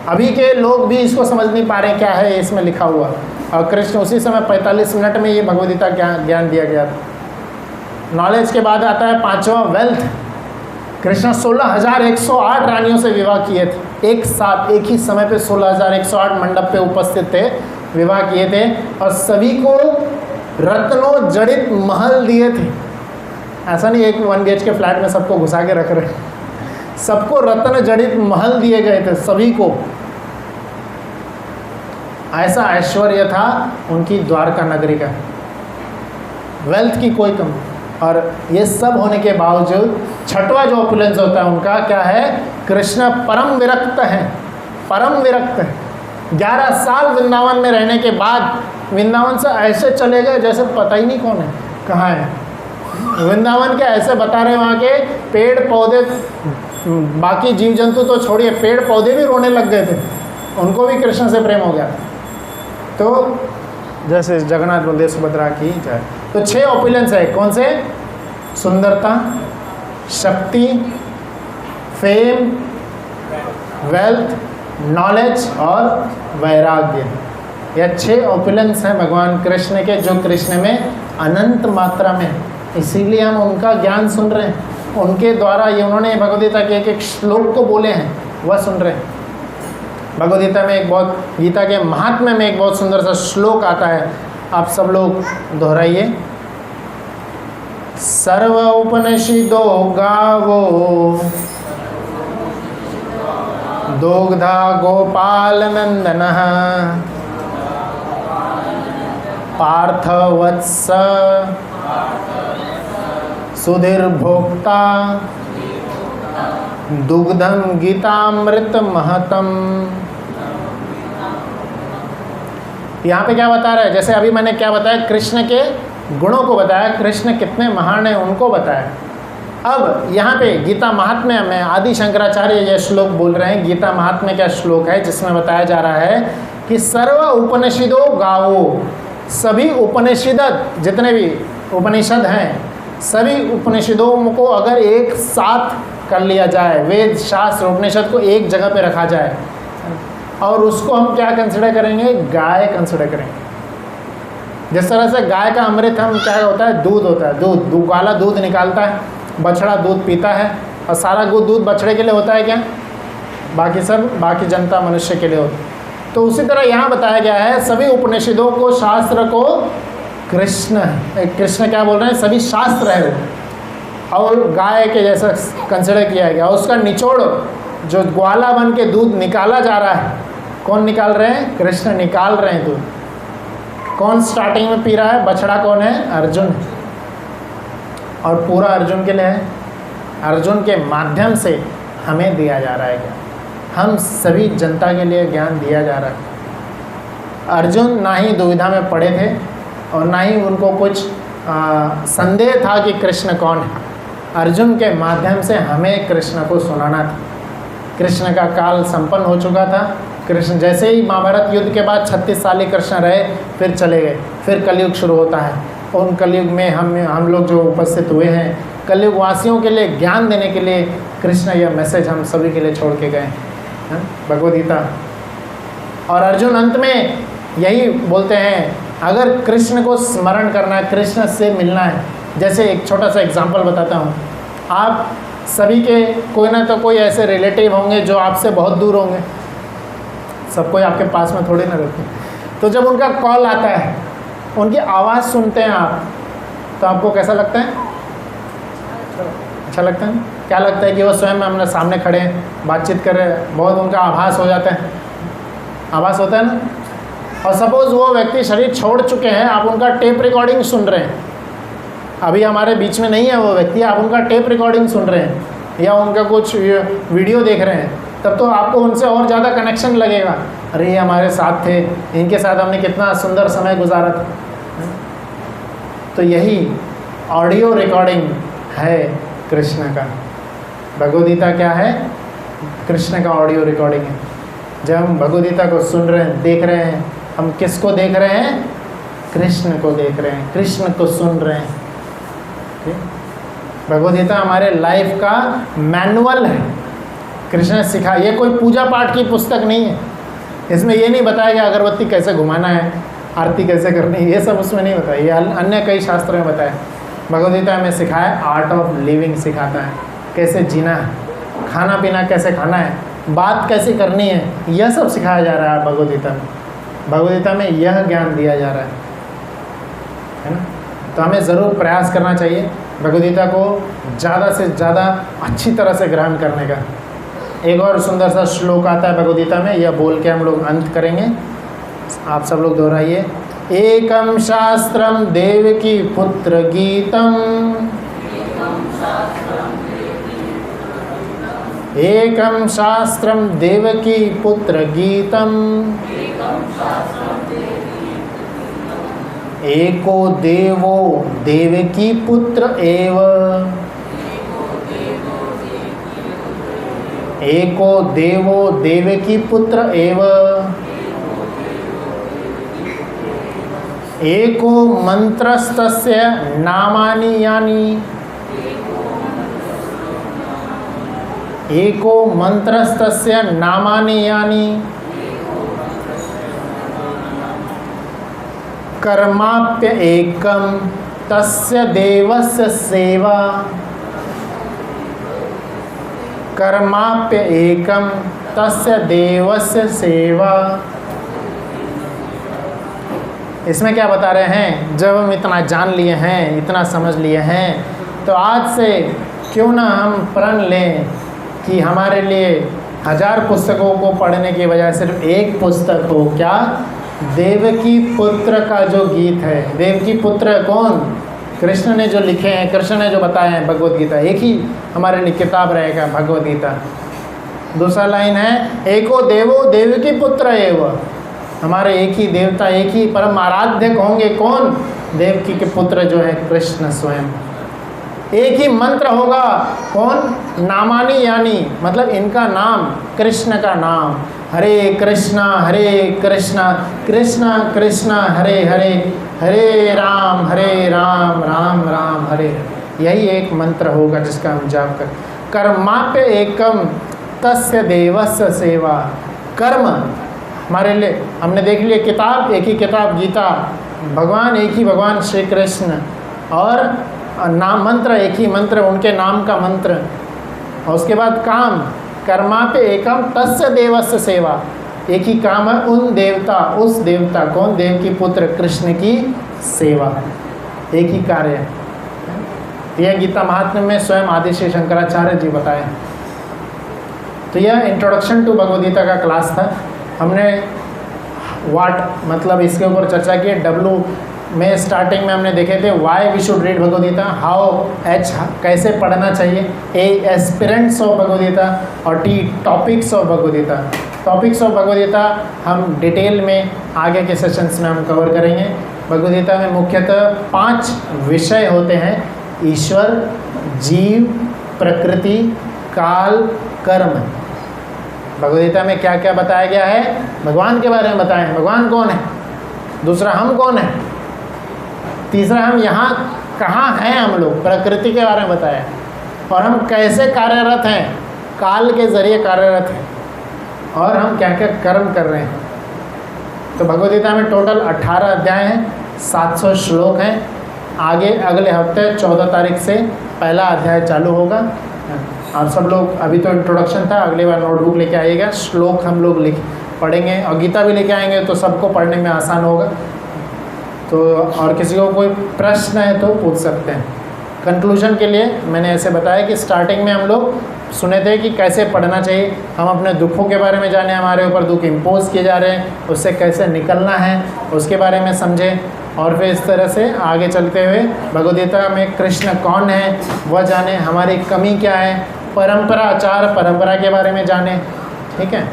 अभी के लोग भी इसको समझ नहीं पा रहे क्या है इसमें लिखा हुआ, और कृष्ण उसी समय 45 मिनट में ये भगवद्गीता ज्ञान दिया गया था। नॉलेज के बाद आता है पांचवा वेल्थ। कृष्ण 16,108 रानियों से विवाह किए थे, एक साथ एक ही समय पे 16,108 मंडप पे उपस्थित थे, विवाह किए थे, और सभी को रत्नों जड़ित महल दिए थे। ऐसा नहीं एक 1 BHK के फ्लैट में सबको घुसा के रख रहे, सबको रत्न जड़ित महल दिए गए थे, सभी को। ऐसा ऐश्वर्य था उनकी द्वारका नगरी का, वेल्थ की कोई कमी। और ये सब होने के बावजूद छठवां जो ऑपुलेंस होता है उनका क्या है, कृष्ण परम विरक्त है, परम विरक्त है। 11 साल वृंदावन में रहने के बाद वृंदावन से ऐसे चले गए जैसे पता ही नहीं कौन है, कहाँ है। वृंदावन के ऐसे बता रहे, वहाँ के पेड़ पौधे, बाकी जीव जंतु तो छोड़िए, पेड़ पौधे भी रोने लग गए थे, उनको भी कृष्ण से प्रेम हो गया। तो जैसे जगन्नाथ बलदेव सुभद्रा की जय। तो 6 ऑपुलेंस है, कौन से? सुंदरता, शक्ति, फेम, वेल्थ, नॉलेज और वैराग्य। यह 6 ऑपुलेंस हैं भगवान कृष्ण के, जो कृष्ण में अनंत मात्रा में। इसीलिए हम उनका ज्ञान सुन रहे हैं, उनके द्वारा ये उन्होंने भगवद्गीता के एक श्लोक को बोले हैं, वह सुन रहे हैं। भगवद्गीता में एक बहुत, गीता के महात्म्य में एक बहुत सुंदर सा श्लोक आता है, आप सब लोग दोहराइए। सर्व उपनिषदो गावो दुग्धा गोपाल नंदनः पार्थ वत्स सुधीर भोक्ता दुग्धम गीतामृत महतम। यहाँ पे क्या बता रहा है, जैसे अभी मैंने क्या बताया, कृष्ण के गुणों को बताया, कृष्ण कितने महान हैं उनको बताया। अब यहाँ पे गीता महात्म्य में आदि शंकराचार्य यह श्लोक बोल रहे हैं। गीता महात्म्य का श्लोक है जिसमें बताया जा रहा है कि सर्व उपनिषदो गावो, सभी उपनिषद, जितने भी उपनिषद हैं, सभी उपनिषदों को अगर एक साथ कर लिया जाए, वेद शास्त्र उपनिषद को एक जगह पे रखा जाए, और उसको हम क्या कंसिडर करेंगे, गाय कंसिडर करेंगे। जिस तरह से गाय का अमृत हम क्या होता है, दूध होता है, दूध वाला दूध निकालता है, बछड़ा दूध पीता है, और सारा दूध बछड़े के लिए होता है क्या, बाकी सब बाकी जनता मनुष्य के लिए होता है। तो उसी तरह यहाँ बताया गया है सभी उपनिषदों को, शास्त्र को कृष्ण क्या बोल रहे हैं, सभी शास्त्र है वो, और गाय के जैसा कंसिडर किया गया। उसका निचोड़ जो ग्वाला बन के दूध निकाला जा रहा है, कौन निकाल रहे हैं, कृष्ण निकाल रहे हैं दूध। कौन स्टार्टिंग में पी रहा है, बछड़ा कौन है, अर्जुन, और पूरा अर्जुन के लिए है। अर्जुन के माध्यम से हमें दिया जा रहा है ज्ञान, हम सभी जनता के लिए ज्ञान दिया जा रहा है। अर्जुन ना ही दुविधा में पड़े थे और ना ही उनको कुछ संदेह था कि कृष्ण कौन है। अर्जुन के माध्यम से हमें कृष्ण को सुनाना था। कृष्ण का काल संपन्न हो चुका था। कृष्ण जैसे ही महाभारत युद्ध के बाद 36 साल ही कृष्ण रहे, फिर चले गए, फिर कलयुग शुरू होता है। उन कलयुग में हम लोग जो उपस्थित हुए हैं, कलयुग वासियों के लिए ज्ञान देने के लिए कृष्ण यह मैसेज हम सभी के लिए छोड़ के गए हैं, भगवद गीता। और अर्जुन अंत में यही बोलते हैं, अगर कृष्ण को स्मरण करना है, कृष्ण से मिलना है। जैसे एक छोटा सा एग्जांपल बताता हूँ। आप सभी के कोई ना तो कोई ऐसे रिलेटिव होंगे जो आपसे बहुत दूर होंगे, सब कोई आपके पास में थोड़ी ना रहते। तो जब उनका कॉल आता है, उनकी आवाज़ सुनते हैं आप, तो आपको कैसा लगता है? अच्छा लगता है। क्या लगता है कि वो स्वयं हमारे सामने खड़े हैं, बातचीत कर रहे हैं, बहुत उनका आभास हो जाता है, आभास होता है ना। और सपोज़ वो व्यक्ति शरीर छोड़ चुके हैं, आप उनका टेप रिकॉर्डिंग सुन रहे हैं, अभी हमारे बीच में नहीं है वो व्यक्ति, आप उनका टेप रिकॉर्डिंग सुन रहे हैं या उनका कुछ वीडियो देख रहे हैं, तब तो आपको उनसे और ज़्यादा कनेक्शन लगेगा। अरे ये हमारे साथ थे, इनके साथ हमने कितना सुंदर समय गुजारा था। तो यही ऑडियो रिकॉर्डिंग है कृष्ण का। भगवद गीता क्या है? कृष्ण का ऑडियो रिकॉर्डिंग है। जब हम भगवद गीता को सुन रहे हैं, देख रहे हैं, हम किसको देख रहे हैं? कृष्ण को देख रहे हैं, कृष्ण को सुन रहे हैं। भगवद गीता हमारे लाइफ का मैनुअल है। कृष्ण ने सिखा, ये कोई पूजा पाठ की पुस्तक नहीं है। इसमें ये नहीं बताया गया अगरबत्ती कैसे घुमाना है, आरती कैसे करनी है, ये सब उसमें नहीं बताया। ये अन्य कई शास्त्रों में बताया। भगवद गीता हमें सिखाया, आर्ट ऑफ लिविंग सिखाता है, कैसे जीना है, खाना पीना कैसे खाना है, बात कैसे करनी है, यह सब सिखाया जा रहा है भगवद गीता में। भगवद गीता में यह ज्ञान दिया जा रहा है ना। तो हमें ज़रूर प्रयास करना चाहिए भगवद गीता को ज़्यादा से ज़्यादा अच्छी तरह से ग्रहण करने का। एक और सुंदर सा श्लोक आता है भगवद गीता में, यह बोल के हम लोग अंत करेंगे। आप सब लोग दोहराइए। एकम शास्त्रम देवकी पुत्र गीतम, एकम शास्त्रम देवकी पुत्र गीतम, एको देवो देवकी पुत्र एव, एको देवो देवकी पुत्र एव, एको मंत्रस्तस्य नामानि यानि, एको मंत्रस्तस्य नामानि यानि, कर्माप्य एकम तस्य देवस्य सेवा, कर्माप्य एकम तस्य देवस्य सेवा। इसमें क्या बता रहे हैं? जब हम इतना जान लिए हैं, इतना समझ लिए हैं, तो आज से क्यों ना हम प्रण लें कि हमारे लिए 1000 पुस्तकों को पढ़ने की बजाय सिर्फ एक पुस्तक हो। क्या? देवकी पुत्र का जो गीत है। देवकी पुत्र कौन? कृष्ण ने जो लिखे हैं, कृष्ण ने जो बताए हैं भगवद गीता, एक ही हमारे लिए किताब रहेगा भगवद गीता। दूसरा लाइन है, एको देवो देवकी पुत्र एव, हमारे एक ही देवता, एक ही परम आराध्य होंगे। कौन? देवकी के पुत्र जो है कृष्ण स्वयं। एक ही मंत्र होगा। कौन? नामानी यानी, मतलब इनका नाम, कृष्ण का नाम। हरे कृष्णा कृष्णा कृष्णा हरे हरे, हरे राम राम राम हरे। यही एक मंत्र होगा जिसका हम जाप कर। कर्माप्य एकम तस्य देवस्य सेवा। कर्म हमारे लिए, हमने देख लिया किताब, एक ही किताब गीता, भगवान एक ही भगवान श्री कृष्ण, और नाम मंत्र एक ही मंत्र, उनके नाम का मंत्र। और उसके बाद काम, कर्माप्य एकम तस्य देवस्य सेवा। एक ही काम है, उन देवता, उस देवता, कौन? देव की पुत्र कृष्ण की सेवा। एक ही कार्य है। यह गीता महात्म्य में स्वयं आदि श्री शंकराचार्य जी बताए। तो यह इंट्रोडक्शन टू भगवद गीता का क्लास था। हमने वाट मतलब इसके ऊपर चर्चा की, में स्टार्टिंग में हमने देखे थे why we should read Bhagavad Gita, how H कैसे पढ़ना चाहिए, A aspirants of Bhagavad Gita और T topics of Bhagavad Gita. Topics of Bhagavad Gita हम डिटेल में आगे के सेशंस में हम कवर करेंगे। भगवद गीता में मुख्यतः 5 विषय होते हैं, ईश्वर, जीव, प्रकृति, काल, कर्म। भगवद गीता में क्या क्या बताया गया है, भगवान के बारे में बताया है, भगवान कौन है, दूसरा हम कौन है, तीसरा हम यहाँ कहाँ हैं हम लोग, प्रकृति के बारे में बताया है, और हम कैसे कार्यरत हैं, काल के जरिए कार्यरत हैं, और हम क्या क्या कर्म कर रहे हैं। तो भगवद गीता में टोटल 18 अध्याय हैं, 700 श्लोक हैं। आगे अगले हफ्ते 14 तारीख से पहला अध्याय चालू होगा। आप सब लोग, अभी तो इंट्रोडक्शन था, अगली बार नोटबुक लेके आइएगा, श्लोक हम लोग पढ़ेंगे और गीता भी लेके आएंगे तो सबको पढ़ने में आसान होगा। तो और किसी को कोई प्रश्न है तो पूछ सकते हैं। कंक्लूजन के लिए मैंने ऐसे बताया कि स्टार्टिंग में हम लोग सुने थे कि कैसे पढ़ना चाहिए, हम अपने दुखों के बारे में जाने, हमारे ऊपर दुख इम्पोज किए जा रहे हैं, उससे कैसे निकलना है उसके बारे में समझें, और फिर इस तरह से आगे चलते हुए भगवद गीता में कृष्ण कौन है वह जाने, हमारी कमी क्या है, परंपरा, आचार परंपरा के बारे में जाने। ठीक है,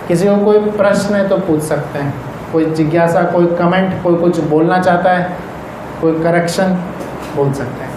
किसी को कोई प्रश्न है तो पूछ सकते हैं, कोई जिज्ञासा, कोई कमेंट, कोई कुछ बोलना चाहता है, कोई करेक्शन बोल सकते हैं।